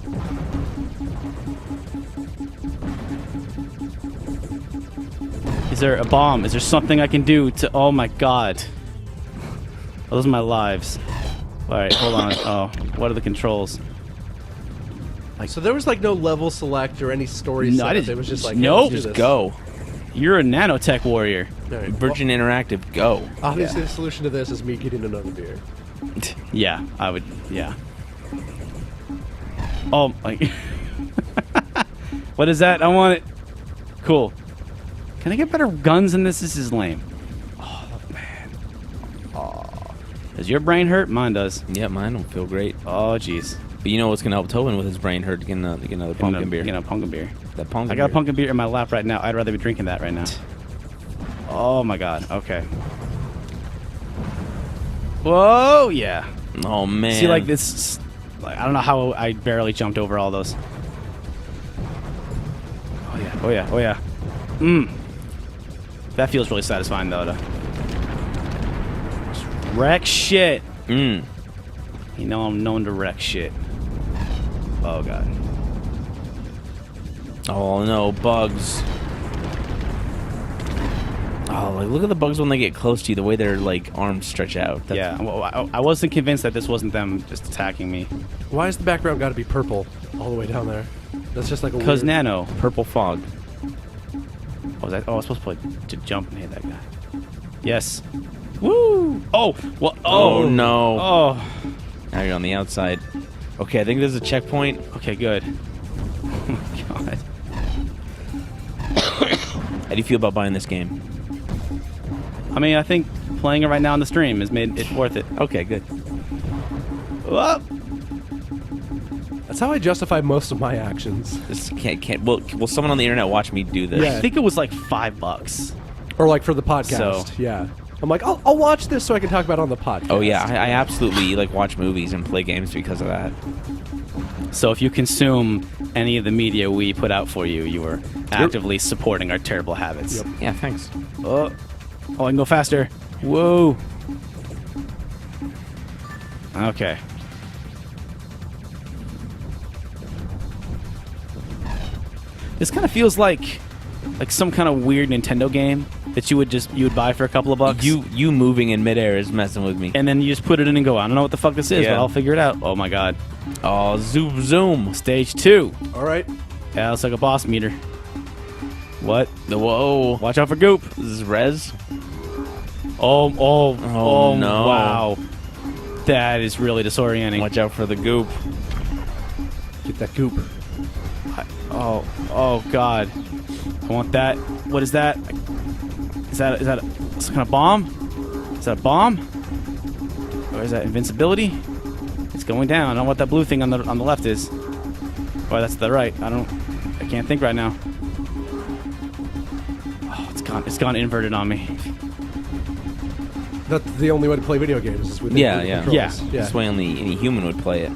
there a bomb? Is there something I can do to... Oh, my God. Oh, those are my lives. All right, hold on. Oh, what are the controls? So there was like no level select or any story No, setup. I didn't. It was just like, Nope. hey, let's do Just this. go. You're a Nanotech Warrior. All right. Virgin Interactive, go. Well, obviously, the solution to this is me getting another beer. Yeah, I would. Yeah. Oh, like. What is that? I want it. Cool. Can I get better guns than this? This is lame. Oh, man. Oh. Does your brain hurt? Mine does. Yeah, mine don't feel great. Oh, jeez. But you know what's gonna help Tobin with his brain hurt? Get another pumpkin beer. You know, pumpkin beer. That pumpkin I got a beer. pumpkin beer in my lap right now. I'd rather be drinking that right now. Oh, my God. Okay. Whoa, yeah. Oh man. See, like this. Like, I don't know how I barely jumped over all those. Oh yeah! Oh yeah! Oh yeah! That feels really satisfying though. To just wreck shit. You know I'm known to wreck shit. Oh God. Oh no, bugs. Oh, like look at the bugs when they get close to you. The way their like arms stretch out. Yeah. Well, I wasn't convinced that this wasn't them just attacking me. Why has the background got to be purple all the way down there? That's just like a Because weird... Nano. Purple fog. Was that? Oh, I was supposed to play to jump and hit that guy. Yes. Woo! Oh! Well, Oh no. Oh. Now you're on the outside. Okay, I think there's a checkpoint. Okay, good. Oh my God. How do you feel about buying this game? I mean, I think playing it right now on the stream has made it worth it. Okay, good. Whoa. That's how I justify most of my actions. This can't. Will someone on the internet watch me do this? Yeah. I think it was like $5. Or like for the podcast. So- Yeah. I'm like, I'll watch this so I can talk about it on the podcast. Oh yeah, I absolutely like watch movies and play games because of that. So if you consume any of the media we put out for you, you are actively supporting our terrible habits. Yep. Yeah, thanks. Oh, I can go faster. Whoa. Okay. This kind of feels like some kind of weird Nintendo game that you would buy for a couple of bucks. You moving in midair is messing with me. And then you just put it in and go, I don't know what the fuck this is, Yeah. but I'll figure it out. Oh my God. Oh, zoom. Stage 2. All right. Yeah, it's like a boss meter. What? Whoa. Watch out for goop. This is res. Oh, no. Wow. That is really disorienting. Watch out for the goop. Get that goop. Oh God. I want that. What is that? Is that some kind of bomb? Is that a bomb? Or is that invincibility? It's going down. I don't know what that blue thing on the left is. Or that's the right. I can't think right now. Oh, it's gone. It's gone inverted on me. That's the only way to play video games is with Yeah, the yeah. controls. Yeah. This way only any human would play it.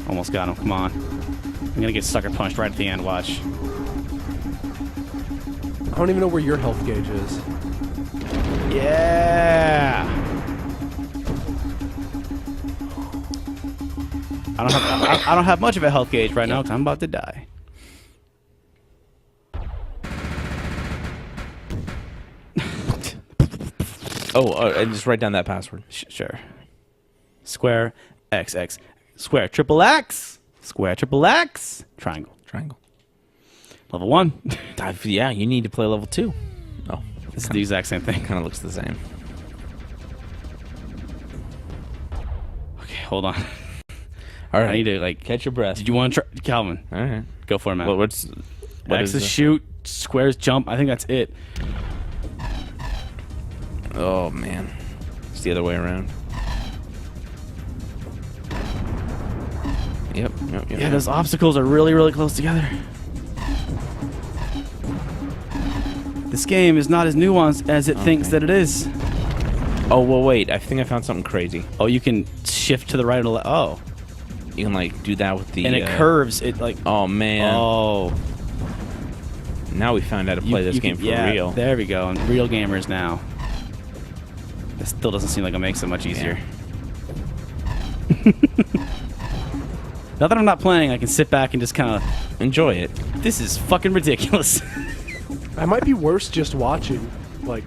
Almost got him. Come on. I'm gonna get sucker punched right at the end. Watch. I don't even know where your health gauge is. Yeah. I don't have much of a health gauge right now because I'm about to die. And just write down that password. Sure. Square XX. Square triple X. Square triple X. Triangle. Level 1. Yeah, you need to play level 2. Oh, This is the exact same thing. kind of looks the same. Okay, hold on. All right, I need to like catch your breath. Did you want to try, Calvin? All right. Go for it, man. What X is is the- shoot. Squares jump. I think that's it. Oh man, it's the other way around. Yep. Yeah, those obstacles are really, really close together. This game is not as nuanced as it thinks that it is. Oh well, wait. I think I found something crazy. Oh, you can shift to the right or the left. Oh, You can like do that with the. and it curves. It like. Oh man. Oh. Now we found out to play this game for real. There we go. And real gamers now. This still doesn't seem like it makes it much easier. Now that I'm not playing, I can sit back and just kind of... Enjoy it. This is fucking ridiculous. I might be worse just watching, like,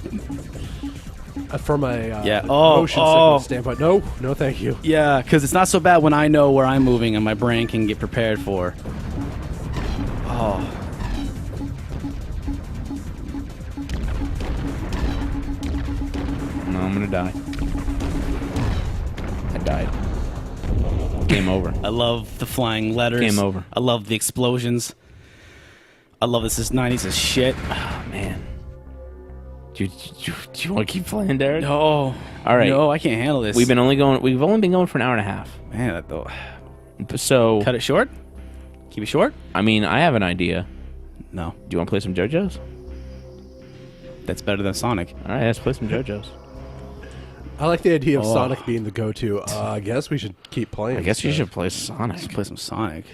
from a motion sickness standpoint. No, thank you. Yeah, because it's not so bad when I know where I'm moving and my brain can get prepared for. Oh. No, I'm gonna die. I died. Game over. I love the flying letters. Game over. I love the explosions. I love this is 90s as shit. Oh, man. Do you want to keep playing, Derek? No. All right. No, I can't handle this. We've only been going for an hour and a half. Man, So cut it short? Keep it short? I mean, I have an idea. No. Do you want to play some JoJo's? That's better than Sonic. All right, let's play some JoJo's. I like the idea of Sonic being the go-to. I guess we should keep playing. I guess you should play Sonic. Let's play some Sonic.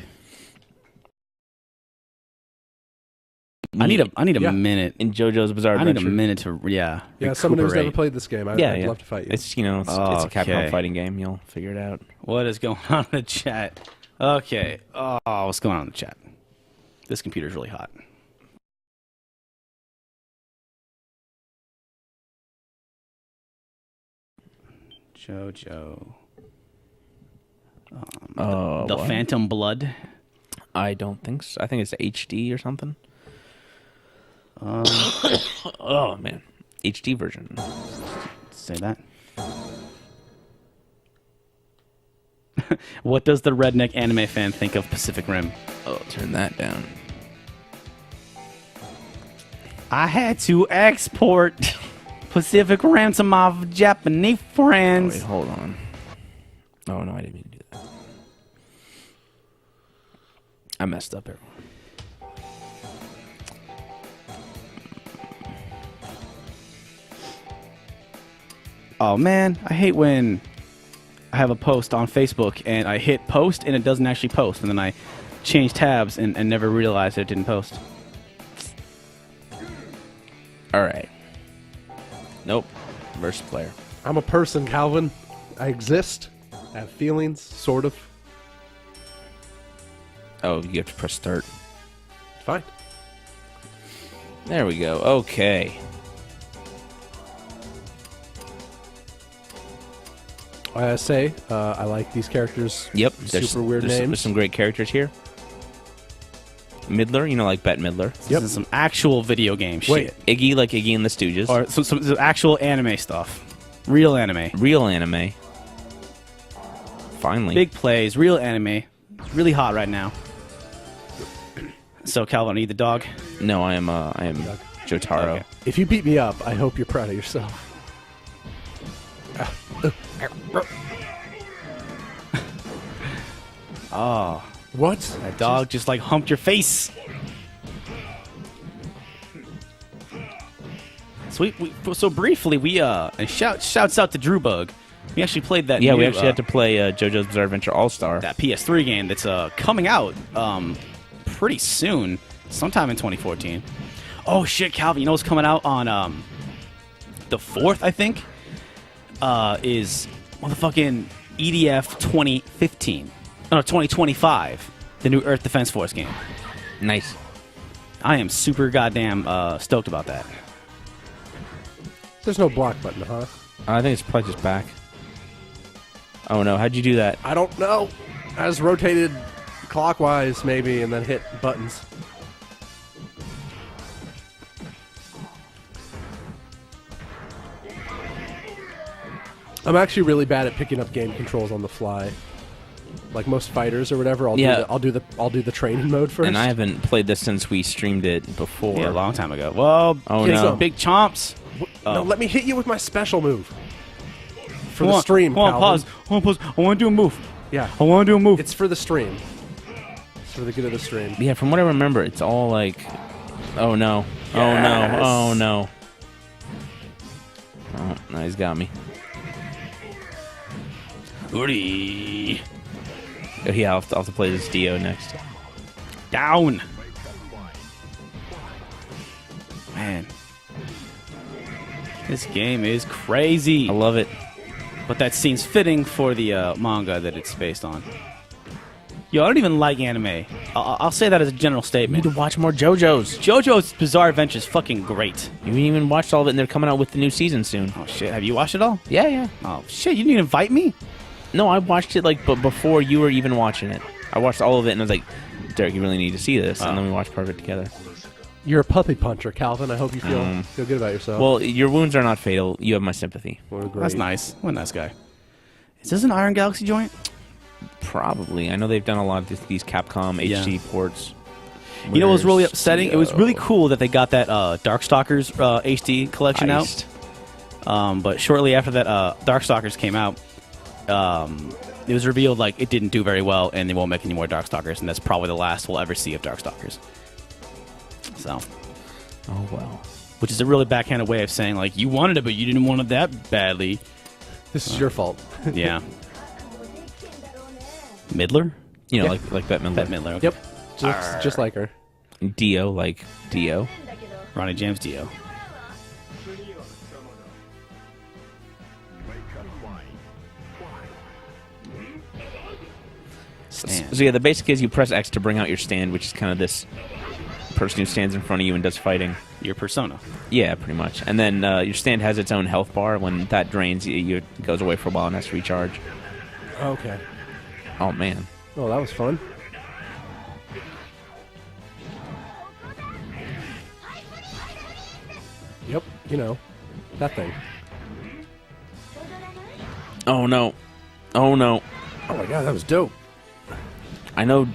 I need a minute. In JoJo's Bizarre Adventure. I need a minute to Yeah, someone who's never played this game. I'd love to fight you. It's it's a Capcom fighting game. You'll figure it out. What is going on in the chat? Okay. Oh, what's going on in the chat? This computer's really hot. Jojo. The Phantom Blood. I don't think so. I think it's HD or something. Oh man, HD version. Say that. What does the redneck anime fan think of Pacific Rim? Oh, turn that down. I had to export Pacific Rim to my Japanese friends. Oh, wait, hold on. Oh no, I didn't mean to do that. I messed up, everyone. Oh man, I hate when I have a post on Facebook and I hit post and it doesn't actually post, and then I change tabs and never realize it didn't post. All right. Nope. Versus player. I'm a person, Calvin. I exist. I have feelings, sort of. Oh, you have to press start. Fine. There we go. Okay. I say, I like these characters. Yep. Super weird there's names. some great characters here. Midler, like Bette Midler. This is some actual video game Wait. shit. Iggy, like Iggy and the Stooges. Or some actual anime stuff. Real anime. Real anime. Finally. Big plays, real anime. Really hot right now. So, Calvin, are you the dog? No, I am Jotaro. Okay. If you beat me up, I hope you're proud of yourself. Oh, What? that dog just like humped your face. So briefly, we and shouts out to Drew Bug. We actually played that. Yeah, new, we actually had to play JoJo's Bizarre Adventure All-Star. that PS3 game that's coming out pretty soon, sometime in 2014. Oh shit, Calvin! You know what's coming out on the 4th? I think is motherfucking EDF 2015. No, 2025. The new Earth Defense Force game. Nice. I am super goddamn stoked about that. There's no block button, huh? I think it's probably just back. Oh no, how'd you do that? I don't know. I just rotated clockwise, maybe, and then hit buttons. I'm actually really bad at picking up game controls on the fly. Like most fighters or whatever, I'll do the training mode first. And I haven't played this since we streamed it before. Yeah, a long time ago. Well, Oh, kids no. are big chomps. No, let me hit you with my special move. For Hold the on, stream, Hold on, Calvin. pause. I want to do a move. Yeah, I want to do a move. it's for the stream. It's for the good of the stream. Yeah, from what I remember, it's all like, oh no, oh no, oh no. Oh, no, he's got me. Goody. Oh, yeah, I'll have to play this Dio next. Down. Man. This game is crazy. I love it. But that seems fitting for the manga that it's based on. Yo, I don't even like anime. I'll say that as a general You statement. need to watch more JoJo's. JoJo's Bizarre Adventure is fucking great. You haven't even watched all of it, and they're coming out with the new season soon. Oh shit, have you watched it all? Yeah, yeah. Oh shit, you didn't invite me? No, I watched it but before you were even watching it. I watched all of it, and I was like, Derek, you really need to see this. And then we watched part of it together. You're a puppy puncher, Calvin. I hope you feel good about yourself. Well, your wounds are not fatal. You have my sympathy. Well, great. That's nice. What a nice guy. Is this an Iron Galaxy joint? Probably. I know they've done a lot of these Capcom HD ports. You know what was really Where's upsetting? It was really cool that they got that Darkstalkers HD collection Iced. out. But shortly after that Darkstalkers came out, it was revealed like it didn't do very well and they won't make any more Darkstalkers, and that's probably the last we'll ever see of Darkstalkers. So, Oh, well. which is a really backhanded way of saying like you wanted it but you didn't want it that badly. This is your fault. Yeah. Midler? You know, Yeah. like Bette Midler. Bette Midler. Okay. Yep. Just like her. Dio, like Dio. Ronnie James Dio. Stand. So yeah, the basic is you press X to bring out your stand, which is kind of this person who stands in front of you and does fighting. Your persona. Yeah, pretty much. And then your stand has its own health bar. When that drains, it goes away for a while and has to recharge. Okay. Oh, man. Oh, that was fun. Yep. You know, that thing. Oh, no. Oh, no. Oh my god, that was dope. I know.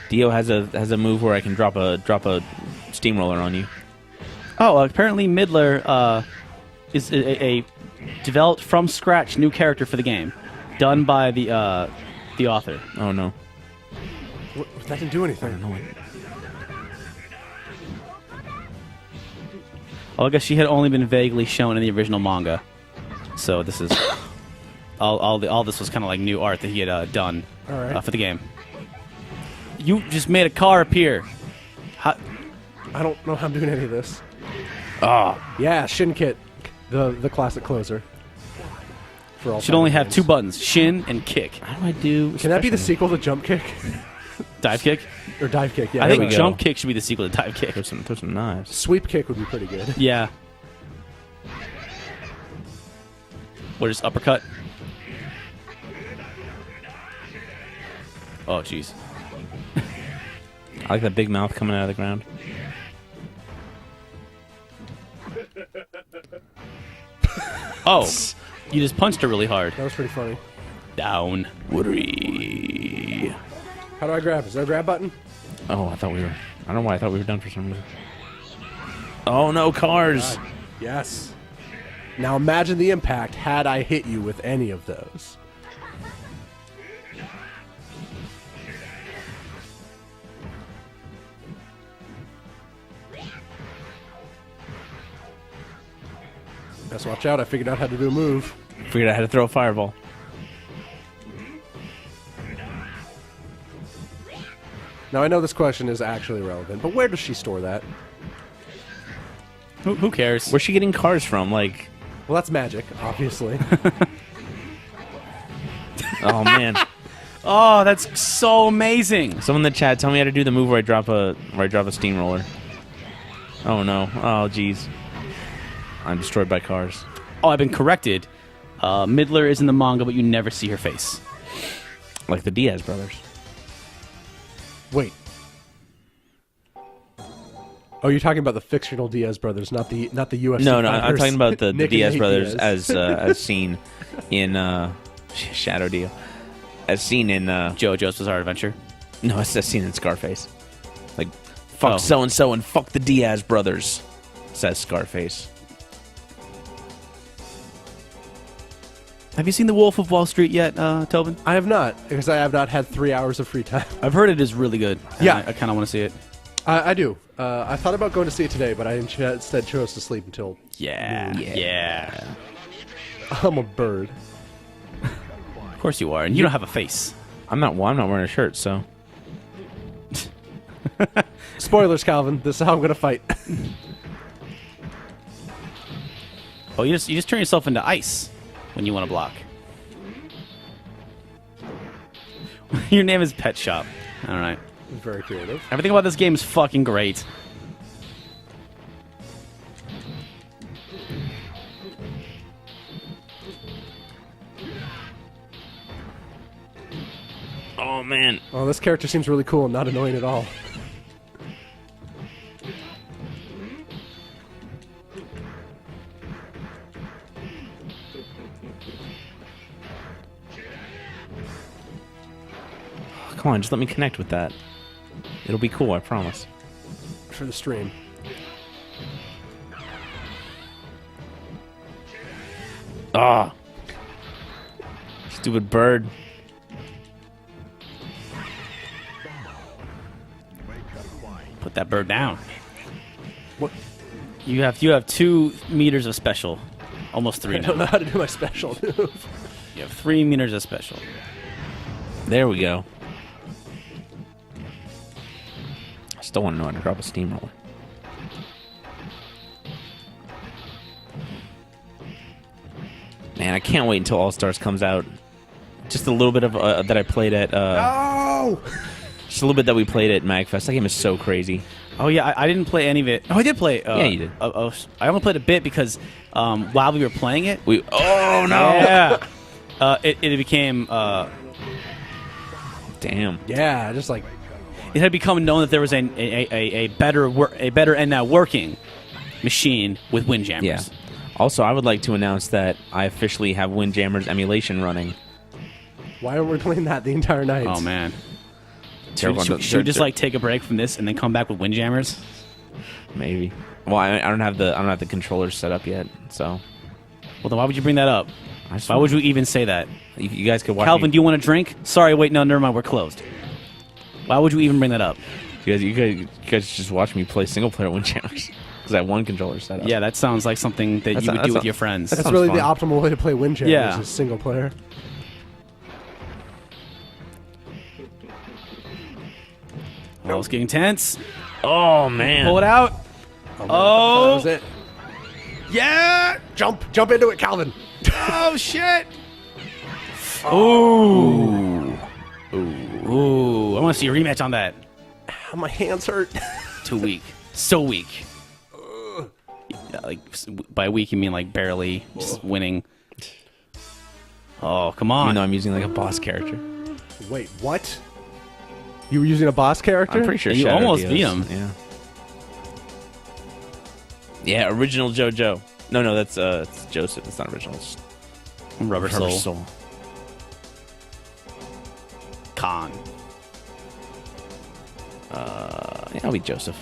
Dio has a move where I can drop a steamroller on you. Oh, apparently Midler is a developed from scratch new character for the game, done by the author. Oh no. That didn't do anything. Well, I guess she had only been vaguely shown in the original manga, so this is all this was kind of like new art that he had done All right. for the game. You just made a car appear. How, I don't know how I'm doing any of this. Oh, Yeah, Shin Kit, the classic closer. For all should only fighting have games. two buttons: shin and kick. how do I do? Can that be the special sequel to Jump Kick Dive kick. or Dive Kick? Yeah, I there think we go. jump kick should be the sequel to dive kick. moves? Throw some knives. Sweep Kick would be pretty good. Yeah. Or just uppercut. Oh, jeez. I like that big mouth coming out of the ground. Oh, you just punched her really hard. That was pretty funny. Down. Woody. How do I grab? Is there a grab button? Oh, I don't know why I thought we were done for some reason. Oh no, cars! Yes. Now imagine the impact had I hit you with any of those. Best watch out, I figured out how to do a move. Figured out how to throw a fireball. Now I know this question is actually relevant, but where does she store that? Who cares? Where's she getting cars from? Like, Well, that's magic, obviously. oh man. Oh, that's so amazing. Someone in the chat, tell me how to do the move where I drop a steamroller. Oh no. Oh jeez. I'm destroyed by cars. Oh, I've been corrected. Midler is in the manga, but you never see her face. Like the Diaz brothers. Wait. Oh, you're talking about the fictional Diaz brothers, not the UFC. No, I'm fighters. talking about the Nick and Diaz Nate brothers Diaz. as seen in Shadow Deal. As seen in JoJo's Bizarre Adventure. no, it's as seen in Scarface. Like fuck Oh. so and so and fuck the Diaz brothers, says Scarface. Have you seen The Wolf of Wall Street yet, Tobin? I have not, because I have not had 3 hours of free time. I've heard it is really good. and Yeah. I kind of want to see it. I do. I thought about going to see it today, but I instead chose to sleep until Yeah. I'm a bird. Of course you are, and you don't have a face. I'm not wearing a shirt, so Spoilers, Calvin. This is how I'm going to fight. Oh, you just turn yourself into ice when you want to block. Your name is Pet Shop. All right. Very creative. Everything about this game is fucking great. Oh man. Oh, this character seems really cool and not annoying at all. Come on, just let me connect with that. It'll be cool, I promise. For the stream. Ah. Stupid bird. Put that bird down. What? You have 2 meters of special. Almost 3 I don't now. know how to do my special move. You have 3 meters of special. There we go. I still want to know how to drop a steamroller. Man, I can't wait until All Stars comes out. Just a little bit of that I played at. Oh! Just a little bit that we played at MAGFest. That game is so crazy. Oh yeah, I didn't play any of it. Oh, I did play. Yeah, you did. I only played a bit because while we were playing it, Oh no! yeah, it became Damn. Yeah, just like... it had become known that there was a better and now working machine with Windjammers. Yeah. Also, I would like to announce that I officially have Windjammers emulation running. Why aren't we playing that the entire night? Oh man. Terrible. Should we just like take a break from this and then come back with Windjammers? Maybe. Well, I don't have the controllers set up yet, so. Well, then why would you bring that up? Why would you even say that? You guys could watch. Calvin, do you want a drink? Sorry, wait, no, never mind, we're closed. Why would you even bring that up? You guys just watch me play single player Windjammers because I have one controller set up. Yeah, that sounds like something that you would do with your friends. That's sounds really fun. the optimal way to play Windjammers, Yeah. is single player. Oh, it's getting tense. Oh man. Pull it out. That Oh, was it. yeah. Jump into it, Calvin. Oh, shit. Ooh. Ooh. I want to see a rematch on that. My hands hurt. Too weak. So weak. Yeah, like, by weak, you mean like barely just winning. Oh, come on. Even though I'm using like a boss character. Wait, what? You were using a boss character? I'm pretty sure You Shadow almost Dios. beat him. Yeah. Yeah, original Jojo. No, that's it's Joseph. It's not original. It's Rubber Rubber Soul. Soul. Khan. Yeah, I'll be Joseph.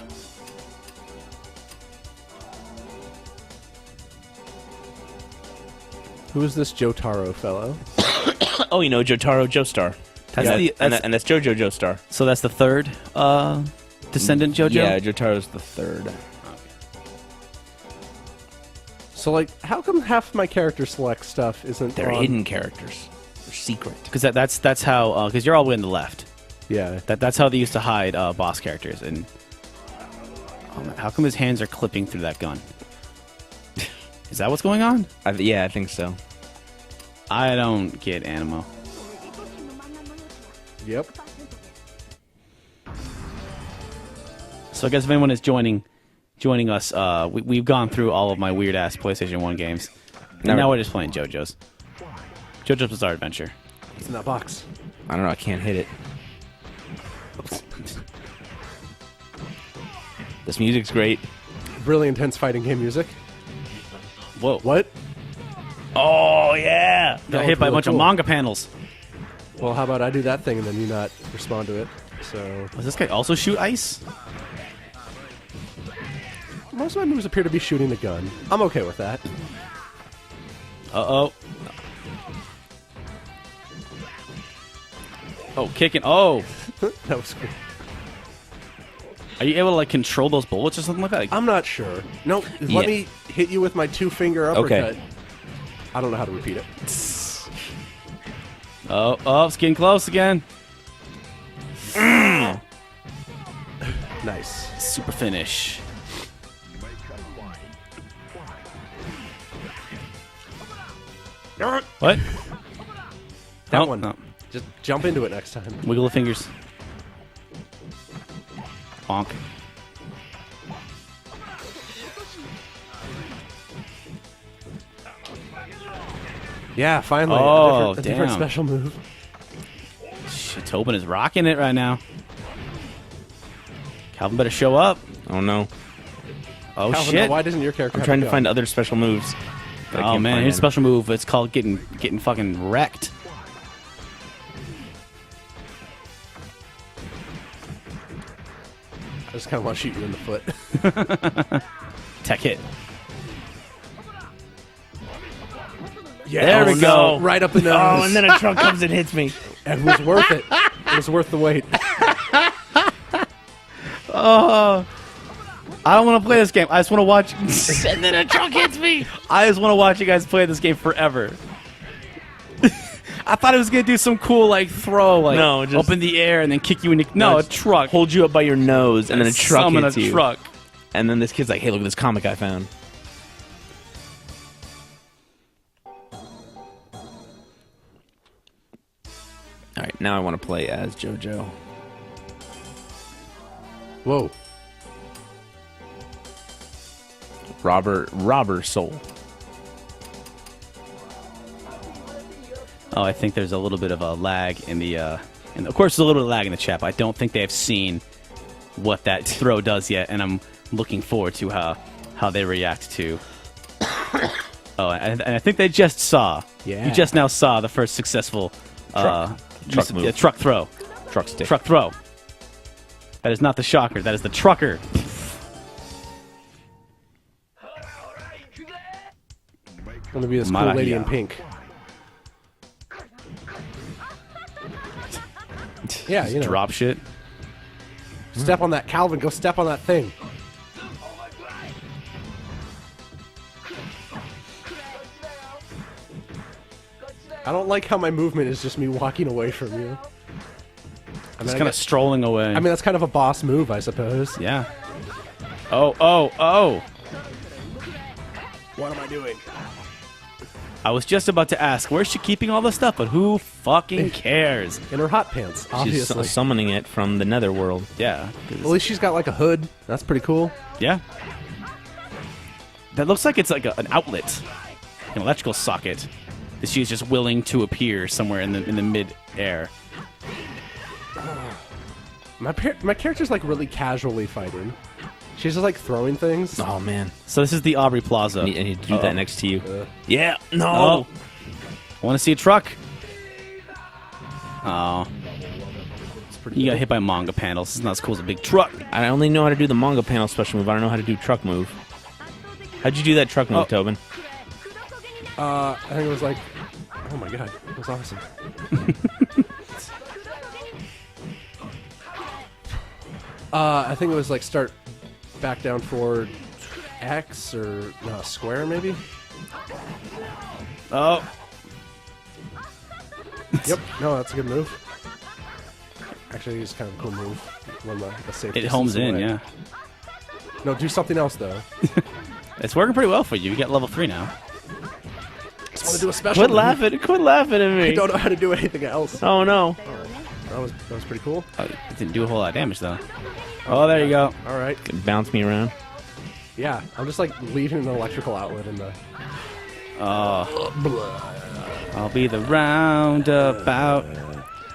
Who is this Jotaro fellow? Oh, you know Jotaro Joestar. That's Yeah, the- and that's Jojo Joestar. So that's the third descendant JoJo? Yeah, Jotaro's the third. So, like, how come half my character select stuff isn't They're on- hidden characters. They're secret. Because that's how, because you're all the way on the left. Yeah. That's how they used to hide boss characters. And oh, man, how come his hands are clipping through that gun? Is that what's going on? Yeah, I think so. I don't get Animo. Yep. So I guess if anyone is joining us, we've gone through all of my weird ass PlayStation 1 games. And now we're just playing JoJo's. JoJo's Bizarre Adventure. What's in that box? I don't know. I can't hit it. This music's great. Really intense fighting game music. Whoa. What? Oh, yeah. Got That hit was by a really bunch of cool. manga panels. Well, how about I do that thing and then you not respond to it? So Does this guy also shoot ice? most of my moves appear to be shooting the gun. I'm okay with that. Uh-oh. Oh, kicking. Oh. That was cool. Are you able to, like, control those bullets or something like that? Like, I'm not sure. Nope. Yeah. Let me hit you with my 2-finger uppercut. Okay. I don't know how to repeat it. oh, it's getting close again. Nice. Super finish. What? That Oh, one. no. Just jump into it next time. Wiggle the fingers. Bonk. Yeah, finally. Oh, a different damn. special move. Shit, Tobin is rocking it right now. Calvin better show up. Oh no. Oh Calvin, shit. why doesn't your character I'm have trying a to find gun? other special moves. but I Oh can't man, find his any. special move. It's called getting fucking wrecked. I just kind of want to shoot you in the foot. Tech hit. Yeah, There we go. Right up the nose. Oh, and then a truck comes and hits me. It was worth it. It was worth the wait. Oh, I don't want to play this game. I just want to watch. And then a truck hits me. I just want to watch you guys play this game forever. I thought it was gonna do some cool like throw, like No, just- up in the air and then kick you in the. No, a it's truck. Hold you up by your nose, and then a truck Summon hits a you. truck. And then this kid's like, "Hey, look at this comic I found." All right, now I want to play as Jojo. Whoa. Robber Soul. Oh, I think there's a little bit of a lag in the, and of course, there's a little bit of lag in the chat. But I don't think they have seen what that throw does yet, and I'm looking forward to how they react to. Oh, and I think they just saw. Yeah. You just now saw the first successful Truck move. yeah, truck throw. Truck stick. Truck throw. That is not the shocker. That is the trucker. I'm going to be this cool lady in Marahia. pink. Yeah, you know. Drop shit. Step on that, Calvin. Go step on that thing. I don't like how my movement is just me walking away from you. I Just mean, kind of strolling away. I mean, that's kind of a boss move, I suppose. yeah. Oh. What am I doing? I was just about to ask, where's she keeping all the stuff? But who fucking cares? In her hot pants, She's obviously. summoning it from the netherworld. Yeah. 'cause- At least she's got like a hood. That's pretty cool. Yeah. That looks like it's like an outlet, an electrical socket that she's just willing to appear somewhere in the mid air. My character's like really casually fighting. She's just like throwing things. Oh man, So this is the Aubrey Plaza. I need to do that next to you. Yeah, Oh, no. I want to see a truck. Oh, It's pretty you got cool. hit by manga panels. This is not as cool as a big truck. I only know how to do the manga panel special move. I don't know how to do truck move. How'd you do that truck move, Oh. Tobin? I think it was like, oh my god, it was awesome. I think it was like start back down forward X or square maybe. Oh, Yep. No, that's a good move. Actually, it's kind of a cool move. When the safe it distance homes in. away. Yeah, No, do something else though. it's working pretty well for you. You got level 3 now. Just want to do a special. Quit move. laughing! Quit laughing at I me! don't know how to do anything else. Oh no! That was pretty cool. It didn't do a whole lot of damage though. Oh, there you go. All right. Bounce me around. Yeah, I'm just like leaving an electrical outlet in the. I'll be the roundabout.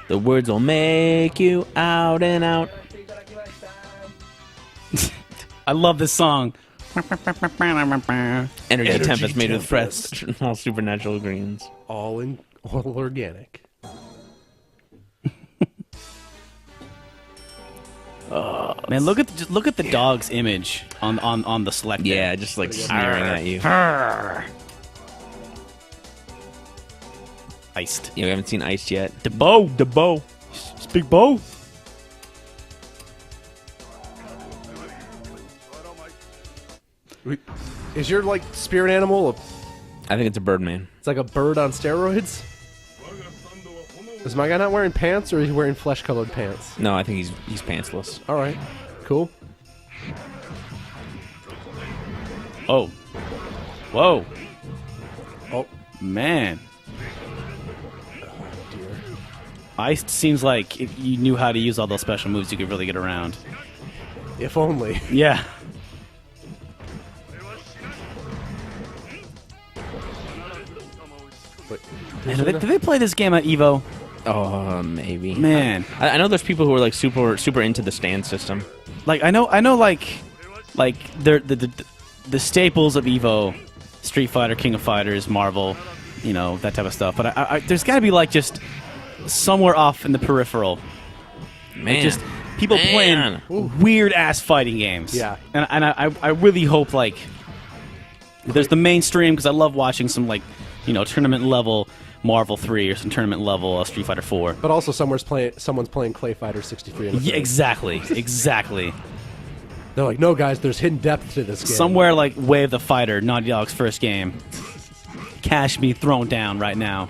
The words will make you out and out. I love this song. Energy tempest made with fresh, all supernatural greens. All organic. Man, look at the dog's image on the select. Yeah, just like sneering at you. Iced. Yeah, we haven't seen Iced yet. DeBow. It's Big Bo. Is your like spirit animal? I think it's a Birdman. It's like a bird on steroids. Is my guy not wearing pants, or is he wearing flesh-colored pants? No, I think he's pantsless. All right, cool. Oh. Whoa. Oh, Man. dear. Iced seems like if you knew how to use all those special moves, you could really get around. If only. Yeah. Wait, Man, do they play this game at Evo? Oh, maybe. Man, I know there's people who are like super into the stand system. like I know, like they're the staples of Evo, Street Fighter, King of Fighters, Marvel, you know, that type of stuff. But I there's got to be like just somewhere off in the peripheral, Man, just people playing weird ass fighting games. Yeah. and I really hope like there's the mainstream because I love watching some like tournament level Marvel 3 or some tournament level Street Fighter 4. But also someone's playing Clay Fighter 63. In the Yeah, thing. exactly. They're like, no, guys, there's hidden depth to this game. Somewhere like Way of the Fighter, Naughty Dog's first game. Cash me thrown down right now.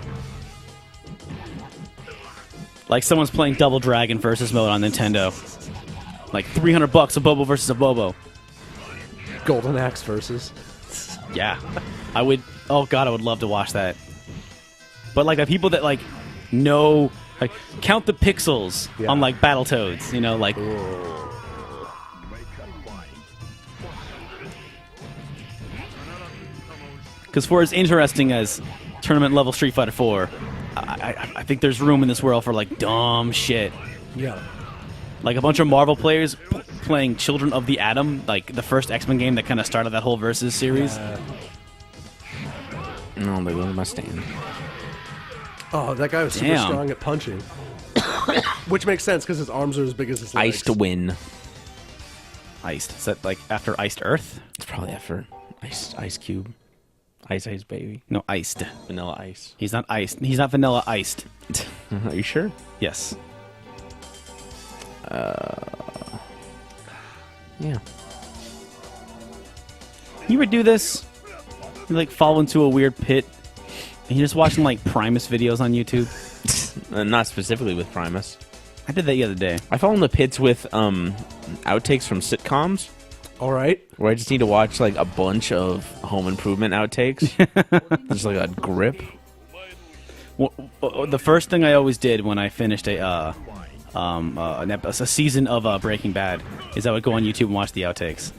Like someone's playing Double Dragon versus mode on Nintendo. Like $300 a Bobo versus a Bobo. Golden Axe versus. Yeah, I would. Oh god, I would love to watch that. But like the people that like know, like count the pixels Yeah. on like Battletoads, like. Because for as interesting as tournament level Street Fighter 4, I think there's room in this world for like dumb shit. Yeah. Like a bunch of Marvel players playing Children of the Atom, like the first X-Men game that kind of started that whole Versus series. No, they went to my stand. Oh, that guy was super Damn. strong at punching. Which makes sense because his arms are as big as his legs. Ice to win. Iced. Is that like after Iced Earth? It's probably after Ice Cube. Ice Baby. No, iced. Vanilla Ice. He's not iced. He's not vanilla iced. Are you sure? Yes. Yeah. You ever do this? You like fall into a weird pit and you're just watching like Primus videos on YouTube? Not specifically with Primus. I did that the other day. I fall in the pits with outtakes from sitcoms, All right. where I just need to watch like a bunch of Home Improvement outtakes. Just like a grip. The first thing I always did when I finished a season of Breaking Bad is I would go on YouTube and watch the outtakes,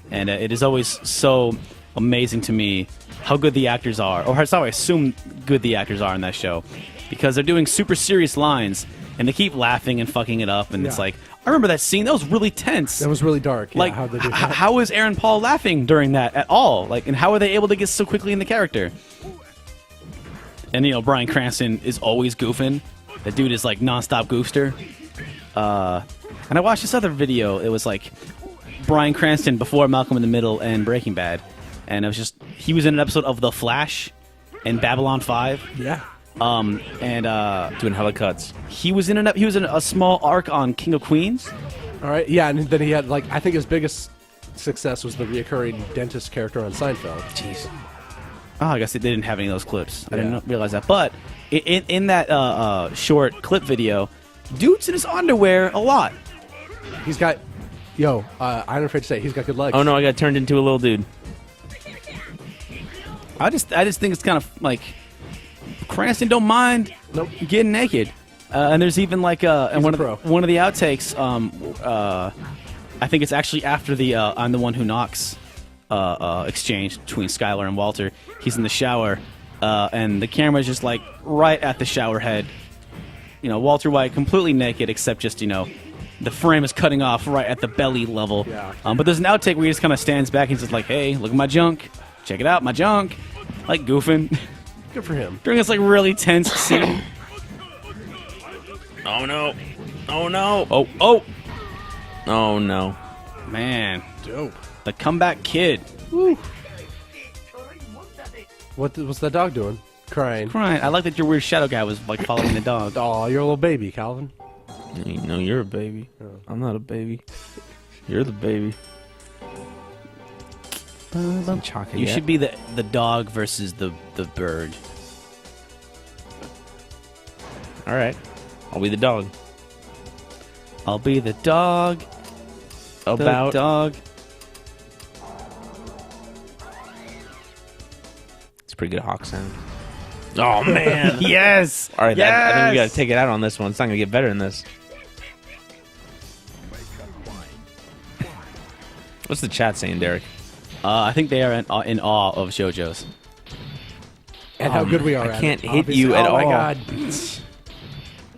and it is always so amazing to me how good the actors are, or how I assume good the actors are in that show, because they're doing super serious lines and they keep laughing and fucking it up, and it's Yeah. like, I remember that scene, that was really tense. That was really dark. Like, yeah, how'd they do that? how is Aaron Paul laughing during that at all? Like, and how are they able to get so quickly in the character? And Bryan Cranston is always goofing. The dude is like nonstop goofster. And I watched this other video. It was like Bryan Cranston before Malcolm in the Middle and Breaking Bad, and it was just he was in an episode of The Flash and Babylon 5. Yeah. Doing hella cuts. He was in a small arc on King of Queens. All right. Yeah, and then he had I think his biggest success was the reoccurring dentist character on Seinfeld. Jeez. Oh, I guess they didn't have any of those clips. I Yeah. didn't realize that. But in that short clip video, dude's in his underwear a lot. He's got, I'm afraid to say he's got good legs. Oh no, I got turned into a little dude. I just think it's kind of like Cranston don't mind Nope. getting naked. And there's even like and He's one a pro. of the outtakes. I think it's actually after the I'm the one who knocks exchange between Skylar and Walter. He's in the shower, and the camera's just like right at the shower head. Walter White completely naked, except just the frame is cutting off right at the belly level. Yeah. But there's an outtake where he just kind of stands back and he's just like, "Hey, look at my junk. Check it out, my junk." Like goofing Good for him. during this like really tense scene. Oh no. Oh no. Oh, Oh no. man, Dope. the comeback kid. What's that dog doing? Crying. Crying. I like that your weird shadow guy was like following the dog. Oh, you're a little baby, Calvin. No, you're a baby. I'm not a baby. You're the baby. You should be the dog versus the bird. All right. I'll be the dog. I'll be the dog. About the dog. It's a pretty good hawk sound. Oh man. Yes. All right, Yes. I think we got to take it out on this one. It's not gonna get better than this. What's the chat saying, Derek? I think they are in awe of JoJo's. And how good we are I at can't it, hit you at oh my all. god.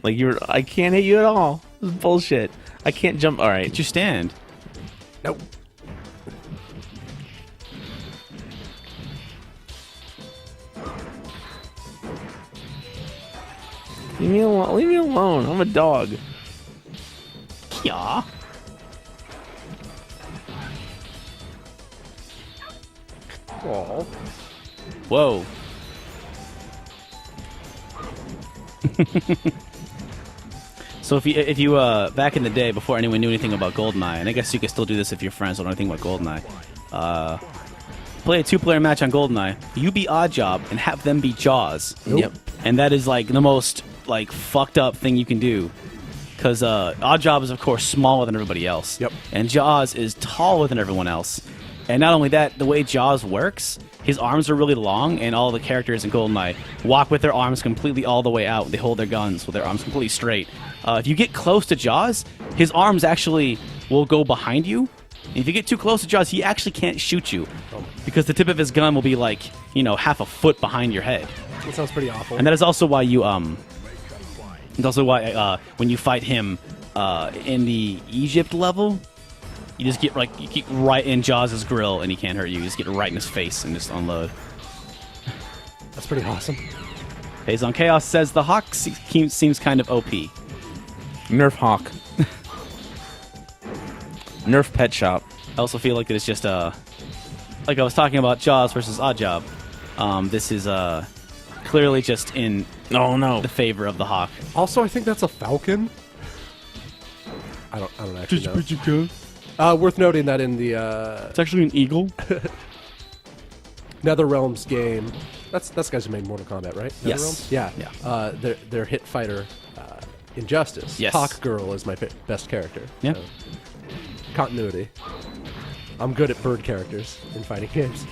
Like I can't hit you at all. This is bullshit. I can't jump. All right. Get your stand. Nope. Leave me alone. Leave me alone. I'm a dog. Yeah. Aw. Whoa. So if you back in the day before anyone knew anything about GoldenEye, and I guess you could still do this if your friends don't know anything about GoldenEye, play a 2-player match on GoldenEye. You be Oddjob and have them be Jaws. Nope. Yep. And that is like the most like fucked up thing you can do. Because Oddjob is of course smaller than everybody else. Yep. And Jaws is taller than everyone else. And not only that, the way Jaws works, his arms are really long, and all the characters in GoldenEye walk with their arms completely all the way out. They hold their guns with their arms completely straight. If you get close to Jaws, his arms actually will go behind you. And if you get too close to Jaws, he actually can't shoot you. Because the tip of his gun will be like, half a foot behind your head. That sounds pretty awful. And that is also why you, it's also why when you fight him in the Egypt level, you just get you keep right in Jaws' grill and he can't hurt you. You just get right in his face and just unload. That's pretty awesome. Phase on Chaos says the Hawk seems kind of OP. Nerf Hawk. Nerf Pet Shop. I also feel like it's just like I was talking about Jaws versus Oddjob. This is clearly just in the favor of the Hawk. Also, I think that's a falcon. I don't actually know. Worth noting that in the It's actually an eagle. NetherRealms game, that's guys who made Mortal Kombat, right? Yes. NetherRealms? Yeah. Yeah. Their hit fighter, Injustice. Yes. Hawk Girl is my best character. Yeah. So, continuity. I'm good at bird characters in fighting games.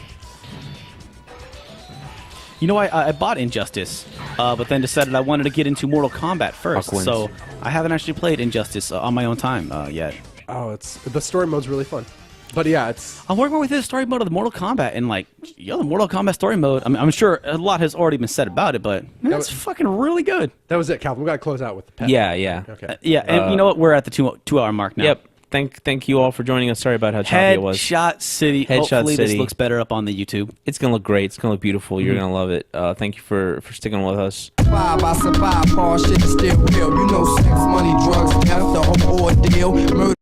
I bought Injustice, but then decided I wanted to get into Mortal Kombat first. Hawk wins. So I haven't actually played Injustice on my own time yet. Oh, the story mode's really fun. But yeah, it's I'm working with the story mode of the Mortal Kombat, and the Mortal Kombat story mode. I'm sure a lot has already been said about it, but man, it's fucking really good. that was it, Calvin. We got to close out with the pet. Yeah. Okay. Yeah, and you know what? We're at the 2-hour mark now. Yep. Thank you all for joining us. Sorry about how choppy it was. Headshot City. Headshot Hopefully City. this looks better up on the YouTube. It's gonna look great. It's gonna look beautiful. You're gonna love it. Thank you for sticking with us. I survive, hard shit is still real. You know, sex, money, drugs, death, the whole ordeal. Murder.